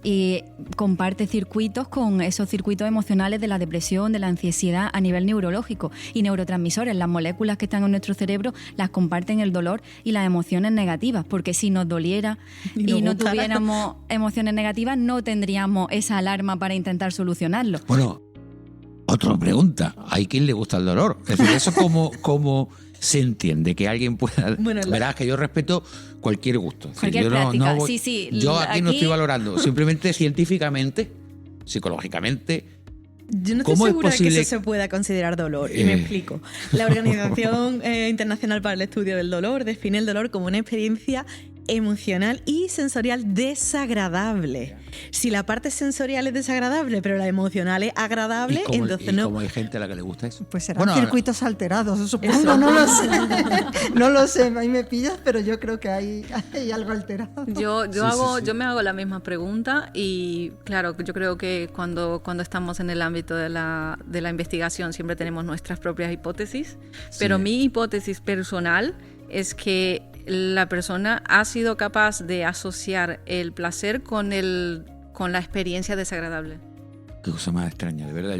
Y comparte circuitos con esos circuitos emocionales de la depresión, de la ansiedad a nivel neurológico. Y neurotransmisores, las moléculas que están en nuestro cerebro, las comparten el dolor y las emociones negativas. Porque si nos doliera y no tuviéramos emociones negativas, no tendríamos esa alarma para intentar solucionarlo. Bueno, otra pregunta. ¿Hay quien le gusta el dolor? Es decir, ¿eso cómo se entiende? Que alguien pueda... Bueno, verás que yo respeto cualquier gusto. Cualquier yo práctica, voy- sí. Yo aquí no estoy valorando. Simplemente científicamente, psicológicamente... Yo no estoy ¿Cómo es segura de que posible? eso se pueda considerar dolor, y me explico. La Organización Internacional para el Estudio del Dolor define el dolor como una experiencia emocional y sensorial desagradable. Si la parte sensorial es desagradable, pero la emocional es agradable, entonces no. Como hay gente a la que le gusta eso. Pues serán Bueno, circuitos alterados, supongo, no lo sé. No lo sé, ahí me pillas, pero yo creo que hay algo alterado. Yo me hago la misma pregunta y claro, yo creo que cuando estamos en el ámbito de la investigación siempre tenemos nuestras propias hipótesis, pero mi hipótesis personal es que la persona ha sido capaz de asociar el placer con la experiencia desagradable. Qué cosa más extraña, de verdad.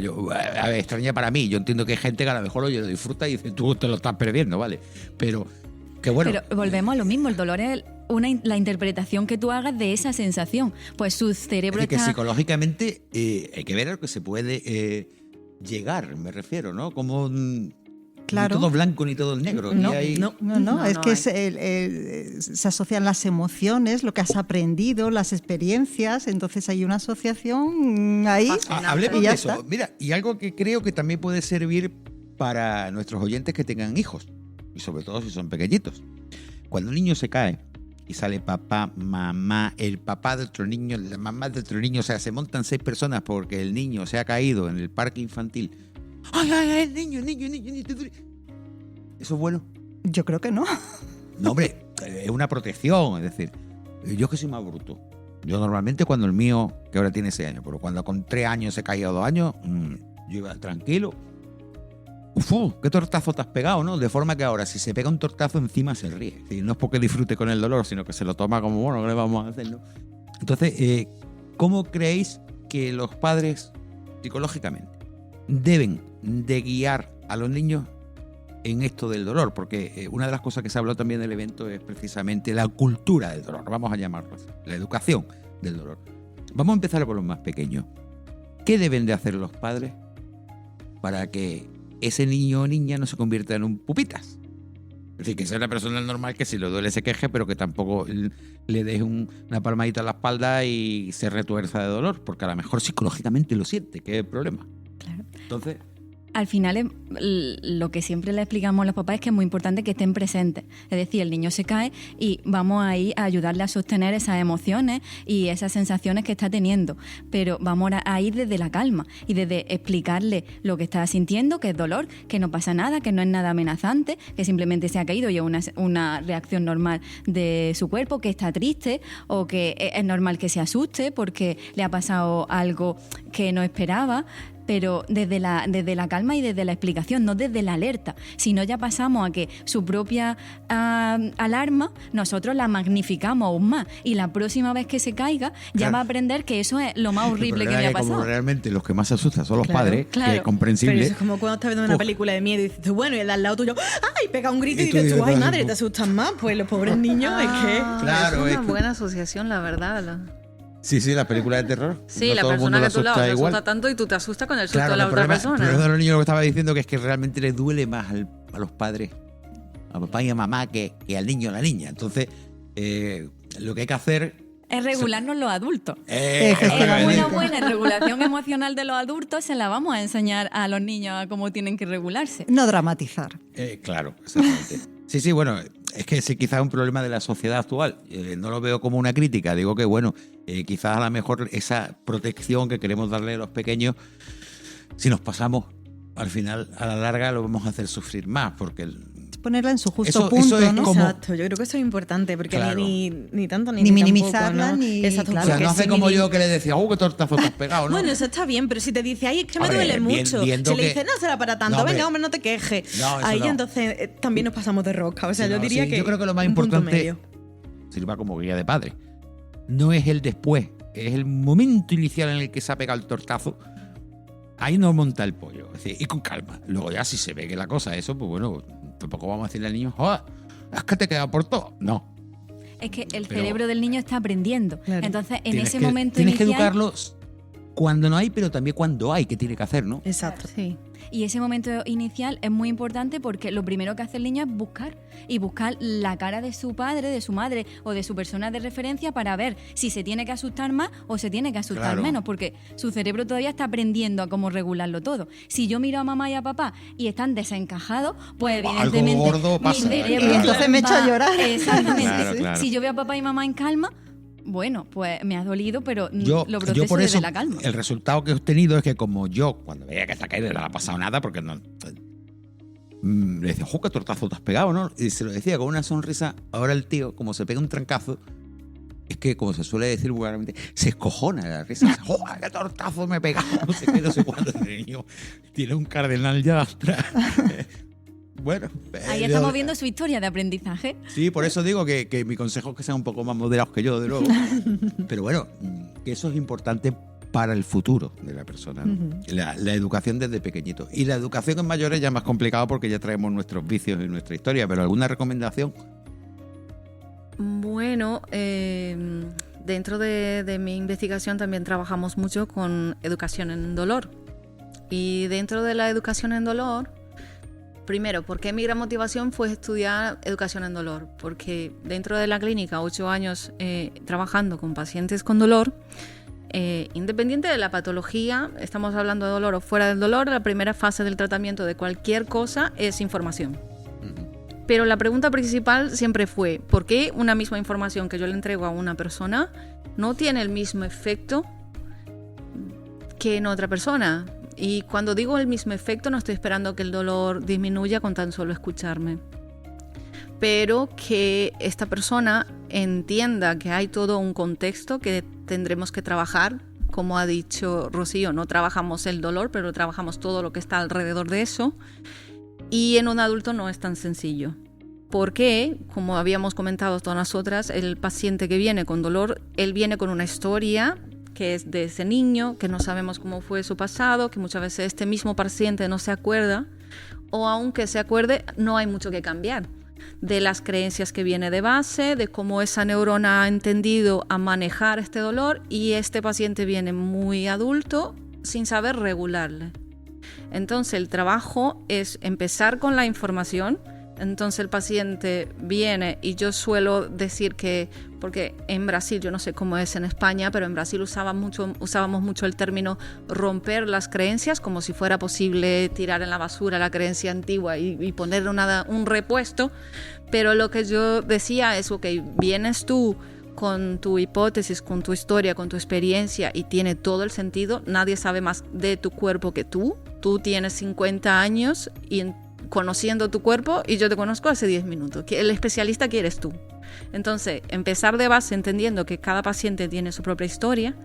Extraña para mí. Yo entiendo que hay gente que a lo mejor lo disfruta y dice, tú te lo estás perdiendo, ¿vale? Pero, que bueno. Pero volvemos a lo mismo, el dolor es la interpretación que tú hagas de esa sensación. Pues su cerebro es decir, está... que psicológicamente hay que ver a lo que se puede llegar, me refiero, ¿no? Como... Claro. Ni todo blanco ni todo negro. No, hay... no, es que se asocian las emociones, lo que has aprendido, las experiencias, entonces hay una asociación ahí. Hablemos y ya de eso. está. Mira, y algo que creo que también puede servir para nuestros oyentes que tengan hijos, y sobre todo si son pequeñitos. Cuando un niño se cae y sale papá, mamá, el papá de otro niño, la mamá de otro niño, o sea, se montan 6 personas porque el niño se ha caído en el parque infantil. ¡Ay, el niño! ¿Eso es bueno? Yo creo que no. No, hombre, es una protección. Es decir, yo que soy más bruto. Yo normalmente cuando el mío, que ahora tiene 6 años, pero cuando con 3 años se caía 2 años, yo iba tranquilo. ¡Uf! ¿Qué tortazo te has pegado, no? De forma que ahora, si se pega un tortazo, encima se ríe. Es decir, no es porque disfrute con el dolor, sino que se lo toma como, bueno, ¿qué le vamos a hacer, no? Entonces, ¿cómo creéis que los padres, psicológicamente, deben de guiar a los niños en esto del dolor? Porque una de las cosas que se habló también del evento es precisamente la cultura del dolor, vamos a llamarlo así, la educación del dolor. Vamos a empezar por los más pequeños. ¿qué deben de hacer los padres para que ese niño o niña no se convierta en un pupitas? Es decir, que sea una persona normal que si le duele se queje, pero que tampoco le des una palmadita en la espalda y se retuerza de dolor, porque a lo mejor psicológicamente lo siente, que es el problema. Claro. Entonces, Al final, lo que siempre le explicamos a los papás es que es muy importante que estén presentes. Es decir, el niño se cae y vamos ahí a ayudarle a sostener esas emociones y esas sensaciones que está teniendo. Pero vamos a ir desde la calma y desde explicarle lo que está sintiendo, que es dolor, que no pasa nada, que no es nada amenazante, que simplemente se ha caído y es una reacción normal de su cuerpo, que está triste o que es normal que se asuste porque le ha pasado algo que no esperaba. Pero desde la calma y desde la explicación, no desde la alerta. Si no, ya pasamos a que su propia alarma, nosotros la magnificamos aún más. Y la próxima vez que se caiga, ya va a aprender que eso es lo más horrible que le ha pasado. Como realmente los que más se asustan son los padres, que es comprensible. Pero eso es como cuando estás viendo una película de miedo y dices tú, bueno, y el de al lado tuyo, ¡ay! Pega un grito y dices tú, ¡ay, madre! Te asustas más. Pues los pobres niños es que... Claro, es una buena asociación, la verdad. Sí, la película de terror. Sí, no la persona que a tu lado se asusta tanto y tú te asustas con el susto de la otra persona. Pero de los niños lo que estaba diciendo que es que realmente les duele más a los padres, a papá y a mamá, que al niño o a la niña. Entonces, lo que hay que hacer... es regularnos los adultos. Una buena regulación emocional de los adultos se la vamos a enseñar a los niños a cómo tienen que regularse. No dramatizar. Claro, exactamente. Sí, bueno, es que sí, quizás es un problema de la sociedad actual. No lo veo como una crítica. Digo que, bueno, quizás a lo mejor esa protección que queremos darle a los pequeños, si nos pasamos, al final, a la larga, lo vamos a hacer sufrir más, porque... ponerla en su justo punto, eso es ¿no? como... Exacto, yo creo que eso es importante, porque claro. ni tanto ni minimizarla, tampoco, ¿no? ni... Exacto, claro. O sea, no hace como yo que le decía, qué tortazo te has pegado, ¿no? Bueno, eso está bien, pero si te dice, ay, es que me Hombre, duele mucho. viendo Si le que... dices, no será para tanto, No, venga, hombre, no te quejes. No, ahí no. entonces también nos pasamos de rosca. O sea, Sí, yo diría que yo creo que lo más un punto importante medio. sirva como guía de padre. No es el después, es el momento inicial en el que se ha pegado el tortazo. Ahí no monta el pollo, es decir, y con calma. Luego ya si se ve que la cosa es eso, pues bueno, tampoco vamos a decirle al niño, ¡joder! Es que te queda por todo. No. Es que el cerebro del niño está aprendiendo. Claro. Entonces, en Tienes ese que- momento tienes inicial... que educarlos cuando no hay, pero también cuando hay, que tiene que hacer, ¿no? Exacto. Sí. Y ese momento inicial es muy importante porque lo primero que hace el niño es buscar. Y buscar la cara de su padre, de su madre o de su persona de referencia para ver si se tiene que asustar más o se tiene que asustar Claro. menos. Porque su cerebro todavía está aprendiendo a cómo regularlo todo. Si yo miro a mamá y a papá y están desencajados, pues Algo evidentemente gordo pasa. mi cerebro Y entonces me echo a va- llorar. Exactamente. Claro. Si yo veo a papá y mamá en calma, bueno, pues me ha dolido, pero Yo lo proceso por desde eso, la calma. el resultado que he obtenido es que como yo, cuando veía que esta caída no le ha pasado nada, porque no... le decía, qué tortazo te has pegado, ¿no? Y se lo decía con una sonrisa. Ahora el tío, como se pega un trancazo, es que, como se suele decir vulgarmente, se escojona de la risa. ¡Joder, qué tortazo me he pegado! No sé qué, no sé cuándo. El niño tiene un cardenal ya atrás. Bueno. Ahí estamos viendo su historia de aprendizaje. Sí, por eso digo que mi consejo es que sean un poco más moderados que yo, de luego. Pero bueno, que eso es importante para el futuro de la persona, ¿no? La educación desde pequeñito. Y la educación en mayores ya es más complicado porque ya traemos nuestros vicios y nuestra historia. Pero ¿alguna recomendación? Bueno, dentro de mi investigación también trabajamos mucho con educación en dolor. Y dentro de la educación en dolor, primero, ¿por qué mi gran motivación fue estudiar educación en dolor? Porque dentro de la clínica, 8 años trabajando con pacientes con dolor, independiente de la patología, estamos hablando de dolor o fuera del dolor, la primera fase del tratamiento de cualquier cosa es información. Pero la pregunta principal siempre fue, ¿por qué una misma información que yo le entrego a una persona no tiene el mismo efecto que en otra persona? Y cuando digo el mismo efecto, no estoy esperando que el dolor disminuya con tan solo escucharme, pero que esta persona entienda que hay todo un contexto que tendremos que trabajar. Como ha dicho Rocío, no trabajamos el dolor, pero trabajamos todo lo que está alrededor de eso. Y en un adulto no es tan sencillo. Porque, como habíamos comentado todas nosotras, el paciente que viene con dolor, él viene con una historia que es de ese niño, que no sabemos cómo fue su pasado, que muchas veces este mismo paciente no se acuerda, o aunque se acuerde, no hay mucho que cambiar. De las creencias que viene de base, de cómo esa neurona ha entendido a manejar este dolor, y este paciente viene muy adulto sin saber regularle. Entonces el trabajo es empezar con la información. Entonces el paciente viene y yo suelo decir que, porque en Brasil, yo no sé cómo es en España, pero en Brasil usábamos mucho el término romper las creencias, como si fuera posible tirar en la basura la creencia antigua y poner un repuesto. Pero lo que yo decía es, ok, vienes tú con tu hipótesis, con tu historia, con tu experiencia y tiene todo el sentido. Nadie sabe más de tu cuerpo que tú. Tú tienes 50 años y conociendo tu cuerpo y yo te conozco hace 10 minutos. El especialista que eres tú. Entonces, empezar de base entendiendo que cada paciente tiene su propia historia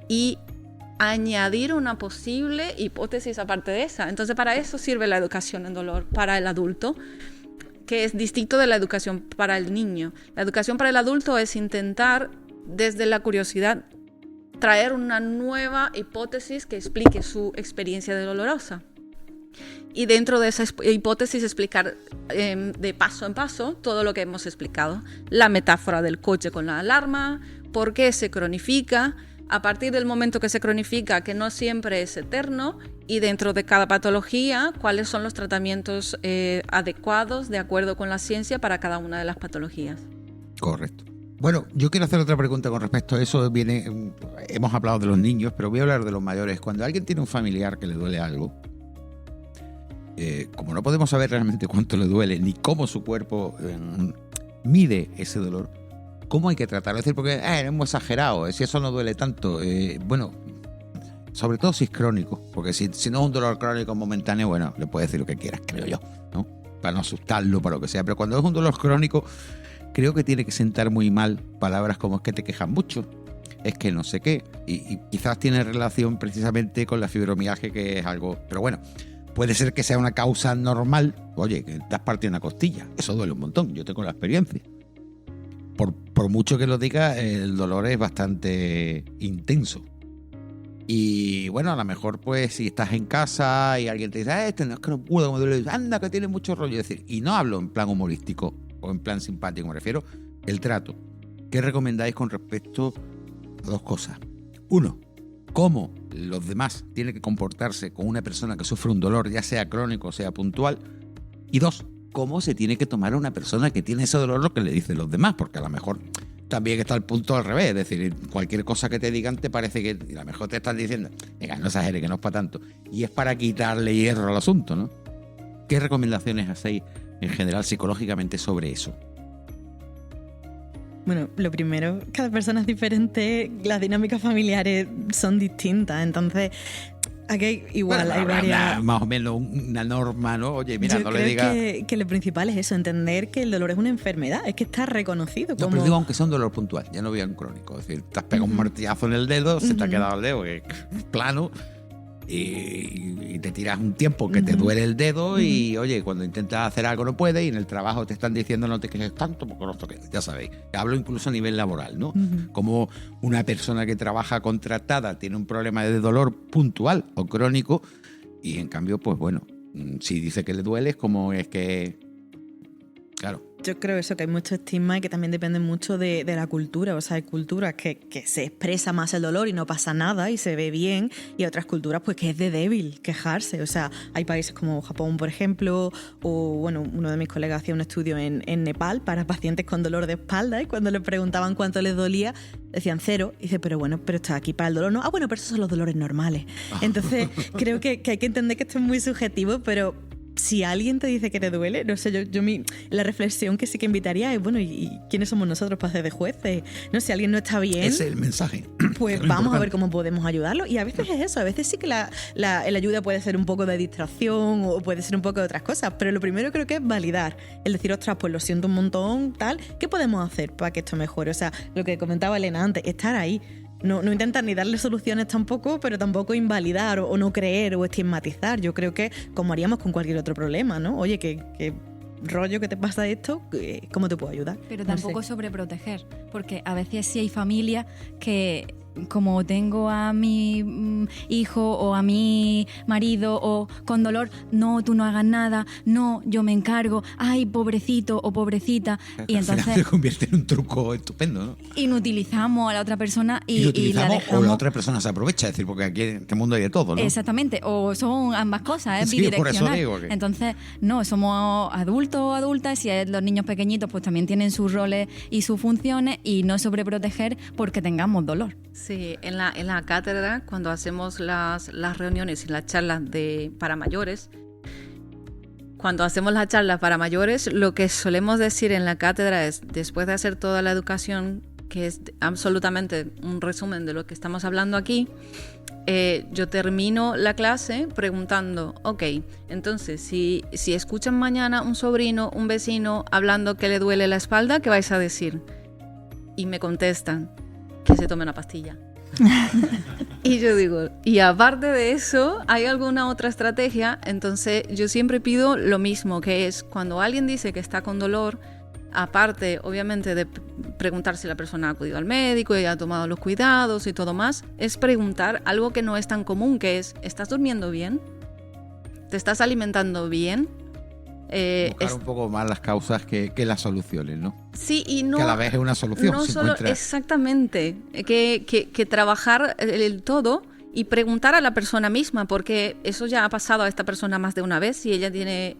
y añadir una posible hipótesis aparte de esa. Entonces, para eso sirve la educación en dolor para el adulto, que es distinto de la educación para el niño. La educación para el adulto es intentar, desde la curiosidad, traer una nueva hipótesis que explique su experiencia dolorosa. Y dentro de esa hipótesis explicar de paso en paso todo lo que hemos explicado. La metáfora del coche con la alarma, por qué se cronifica, a partir del momento que se cronifica, que no siempre es eterno, y dentro de cada patología, cuáles son los tratamientos adecuados de acuerdo con la ciencia para cada una de las patologías. Correcto. Bueno, yo quiero hacer otra pregunta con respecto a eso. Hemos hablado de los niños, pero voy a hablar de los mayores. Cuando alguien tiene un familiar que le duele algo, como no podemos saber realmente cuánto le duele ni cómo su cuerpo mide ese dolor, ¿cómo hay que tratarlo? Es decir, porque es muy exagerado, si eso no duele tanto. Bueno, sobre todo si es crónico, porque si no es un dolor crónico momentáneo, bueno, le puedes decir lo que quieras, creo yo, ¿no? Para no asustarlo, para lo que sea. Pero cuando es un dolor crónico, creo que tiene que sentar muy mal palabras como es que te quejas mucho, es que no sé qué, y quizás tiene relación precisamente con la fibromialgia, que es algo... Pero bueno, puede ser que sea una causa normal. Oye, que te has partido una costilla, eso duele un montón, yo tengo la experiencia. Por mucho que lo diga, el dolor es bastante intenso. Y bueno, a lo mejor pues si estás en casa y alguien te dice, no es que no puedo, me duele, anda que tiene mucho rollo. Es decir, y no hablo en plan humorístico o en plan simpático, me refiero el trato. ¿Qué recomendáis con respecto a dos cosas? Uno, cómo los demás tienen que comportarse con una persona que sufre un dolor, ya sea crónico o sea puntual. Y dos, cómo se tiene que tomar a una persona que tiene ese dolor lo que le dicen los demás, porque a lo mejor también está el punto al revés, es decir, cualquier cosa que te digan te parece que a lo mejor te están diciendo, venga, no exageres, que no es para tanto, y es para quitarle hierro al asunto, ¿no? ¿Qué recomendaciones hacéis en general psicológicamente sobre eso? Bueno, lo primero, cada persona es diferente, las dinámicas familiares son distintas, entonces aquí igual bueno, hay varias... Más o menos una norma, ¿no? Oye, mira, yo no le digas... que lo principal es eso, entender que el dolor es una enfermedad, es que está reconocido como... No, pero digo, aunque sea un dolor puntual, ya no voy a un crónico. Es decir, te has pegado un martillazo en el dedo, se te ha quedado el dedo plano y te tiras un tiempo que te duele el dedo y, oye, cuando intentas hacer algo no puedes y en el trabajo te están diciendo no te quejes tanto porque no toques. Ya sabéis, hablo incluso a nivel laboral, ¿no? Como una persona que trabaja contratada tiene un problema de dolor puntual o crónico y en cambio, pues bueno, si dice que le duele es como es que... Claro. Yo creo eso, que hay mucho estigma y que también depende mucho de la cultura. O sea, hay culturas que se expresa más el dolor y no pasa nada y se ve bien, y otras culturas pues que es de débil quejarse. O sea, hay países como Japón, por ejemplo, o bueno, uno de mis colegas hacía un estudio en Nepal para pacientes con dolor de espalda y cuando le preguntaban cuánto les dolía, decían 0. Y dice, pero está aquí para el dolor, ¿no? Ah, bueno, pero esos son los dolores normales. Entonces, creo que hay que entender que esto es muy subjetivo, pero... Si alguien te dice que te duele, no sé, la reflexión que sí que invitaría es, bueno, ¿y quiénes somos nosotros para hacer de jueces? No sé, si alguien no está bien... Ese es el mensaje. Pues vamos a ver cómo podemos ayudarlo. Y a veces es eso, a veces sí que la ayuda puede ser un poco de distracción o puede ser un poco de otras cosas, pero lo primero creo que es validar. El decir, ostras, pues lo siento un montón, tal, ¿qué podemos hacer para que esto mejore? O sea, lo que comentaba Elena antes, estar ahí. No intentar ni darle soluciones tampoco, pero tampoco invalidar o no creer o estigmatizar. Yo creo que como haríamos con cualquier otro problema, ¿no? Oye, ¿qué rollo que te pasa esto? ¿Cómo te puedo ayudar? Pero tampoco sobreproteger, porque a veces sí hay familias que como tengo a mi hijo o a mi marido o con dolor, no, tú no hagas nada, no, yo me encargo, ay, pobrecito o pobrecita. Y entonces se convierte en un truco estupendo, ¿no? inutilizamos a la otra persona y la utilizamos, dejamos. o la otra persona se aprovecha, es decir, porque aquí en este mundo hay de todo, ¿no? Exactamente, o son ambas cosas, es Sí, por eso bidireccional. digo que- Entonces, no, somos adultos o adultas, y los niños pequeñitos pues también tienen sus roles y sus funciones, y no sobreproteger porque tengamos dolor. Sí, en la cátedra, cuando hacemos las reuniones y las charlas para mayores, lo que solemos decir en la cátedra es, después de hacer toda la educación, que es absolutamente un resumen de lo que estamos hablando aquí, yo termino la clase preguntando, ok, entonces si escuchan mañana un sobrino, un vecino hablando que le duele la espalda, ¿qué vais a decir? Y me contestan que se tome una pastilla. Y yo digo, y aparte de eso, ¿hay alguna otra estrategia? Entonces yo siempre pido lo mismo, que es cuando alguien dice que está con dolor, aparte obviamente de preguntar si la persona ha acudido al médico y ha tomado los cuidados y todo más, es preguntar algo que no es tan común, que es, ¿estás durmiendo bien? ¿Te estás alimentando bien? Buscar un poco más las causas que las soluciones, ¿no? Sí, y no, que a la vez es una solución. no se solo encuentra- exactamente, que trabajar el todo y preguntar a la persona misma, porque eso ya ha pasado a esta persona más de una vez, y ella tiene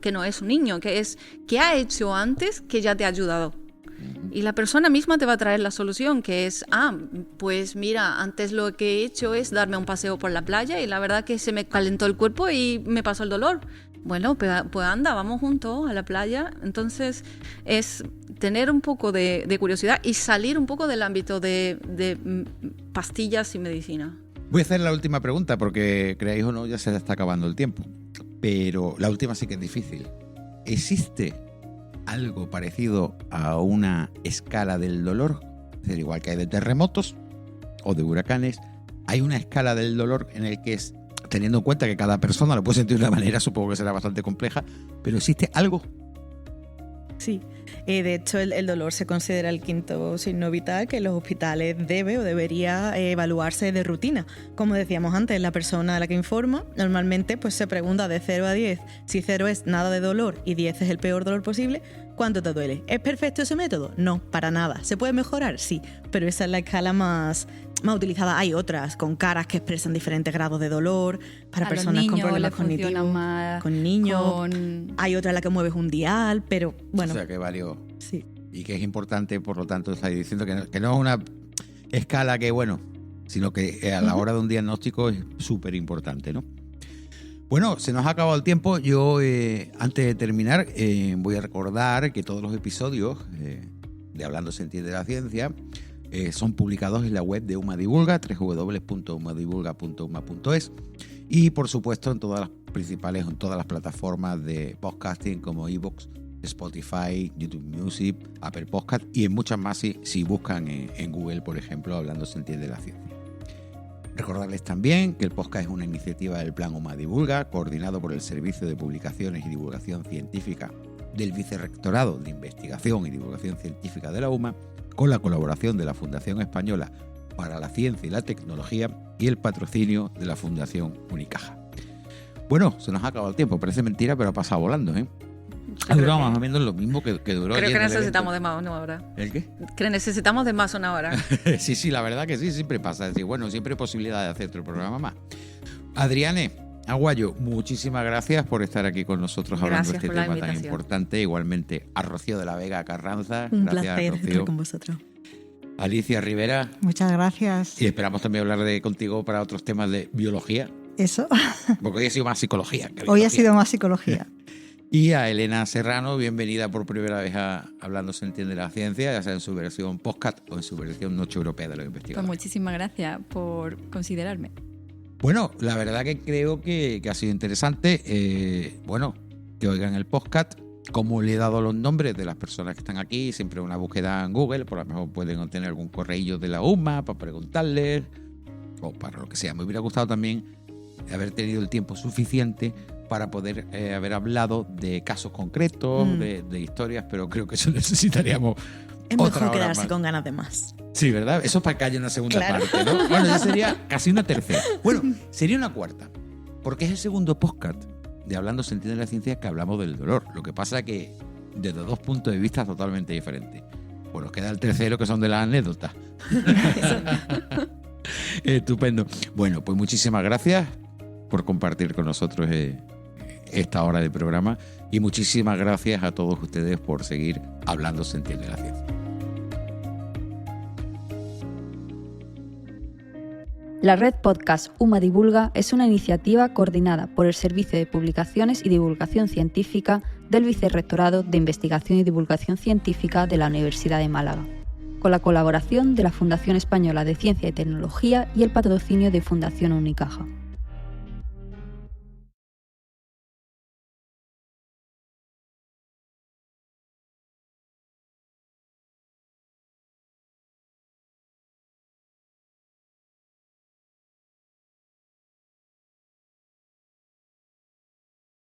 que no es un niño, que es ¿qué ha hecho antes que ya te ha ayudado? Y la persona misma te va a traer la solución, que es, pues mira, antes lo que he hecho es darme un paseo por la playa y la verdad que se me calentó el cuerpo y me pasó el dolor. Bueno, pues anda, vamos juntos a la playa. Entonces es tener un poco de curiosidad y salir un poco del ámbito de pastillas y medicina. Voy a hacer la última pregunta porque, creáis o no, ya se está acabando el tiempo. Pero la última sí que es difícil. ¿Existe algo parecido a una escala del dolor? Es decir, igual que hay de terremotos o de huracanes, hay una escala del dolor en el que es, teniendo en cuenta que cada persona lo puede sentir de una manera, supongo que será bastante compleja, pero ¿existe algo? Sí, de hecho el dolor se considera el quinto signo vital que en los hospitales debe o debería evaluarse de rutina. Como decíamos antes, la persona a la que informa normalmente pues se pregunta de 0 a 10. Si 0 es nada de dolor y 10 es el peor dolor posible, ¿cuánto te duele? ¿Es perfecto ese método? No, para nada. ¿Se puede mejorar? Sí, pero esa es la escala más utilizada. Hay otras con caras que expresan diferentes grados de dolor para A los personas con niños problemas les funciona cognitivos, más con niños. con- Hay otra en la que mueves un dial, pero bueno, O sea, que varios... sí. Y que es importante, por lo tanto, estáis diciendo que no es una escala que, bueno, sino que a la hora de un diagnóstico es súper importante, ¿no? Bueno, se nos ha acabado el tiempo. Yo, antes de terminar, voy a recordar que todos los episodios de Hablando se entiende la ciencia son publicados en la web de UMA Divulga, www.umadivulga.uma.es, y por supuesto en todas las principales, en todas las plataformas de podcasting como iVoox, Spotify, YouTube Music, Apple Podcast y en muchas más si buscan en Google, por ejemplo, Hablando se entiende la ciencia. Recordarles también que el podcast es una iniciativa del Plan UMA Divulga, coordinado por el Servicio de Publicaciones y Divulgación Científica del Vicerrectorado de Investigación y Divulgación Científica de la UMA, con la colaboración de la Fundación Española para la Ciencia y la Tecnología y el patrocinio de la Fundación Unicaja. Bueno, se nos ha acabado el tiempo, parece mentira, pero ha pasado volando, ¿eh? Ha durado más o menos lo mismo que duró Creo ayer que el necesitamos de evento. más una hora. ¿El qué? Que necesitamos de más una hora. Sí, la verdad que sí, siempre pasa. Es decir, bueno, siempre hay posibilidad de hacer otro programa más. Adriane Aguayo, muchísimas gracias por estar aquí con nosotros hablando de Gracias este por la tema tan invitación. importante. Igualmente a Rocío de la Vega Carranza. Un Gracias, placer Rocío. estar con vosotros. Alicia Rivera. Muchas gracias. Y esperamos también hablar contigo para otros temas de biología, Eso. porque hoy ha sido más psicología. que Hoy biología. ha sido más psicología. Y a Elena Serrano, bienvenida por primera vez a Hablando se entiende la ciencia, ya sea en su versión podcast o en su versión Noche Europea de los Pues Investigadores. muchísimas gracias por considerarme. Bueno, la verdad que creo que ha sido interesante, bueno, que oigan el podcast. Como le he dado los nombres de las personas que están aquí, siempre una búsqueda en Google, por lo mejor pueden obtener algún correo de la UMA para preguntarles o para lo que sea. Me hubiera gustado también haber tenido el tiempo suficiente para poder haber hablado de casos concretos, de historias, pero creo que eso necesitaríamos Es otra mejor hora quedarse más. con ganas de más. Sí, ¿verdad? Eso es para que haya una segunda Claro. parte, ¿no? Bueno, ya sería casi una tercera. Bueno, sería una cuarta. Porque es el segundo podcast de Hablando se entiende la ciencia que hablamos del dolor. Lo que pasa es que desde dos puntos de vista totalmente diferentes. Pues nos queda el tercero, que son de las anécdotas. Estupendo. Bueno, pues muchísimas gracias por compartir con nosotros esta hora de programa y muchísimas gracias a todos ustedes por seguir Hablando se entiende la ciencia. La red podcast UMA Divulga es una iniciativa coordinada por el Servicio de Publicaciones y Divulgación Científica del Vicerrectorado de Investigación y Divulgación Científica de la Universidad de Málaga, con la colaboración de la Fundación Española de Ciencia y Tecnología y el patrocinio de Fundación Unicaja.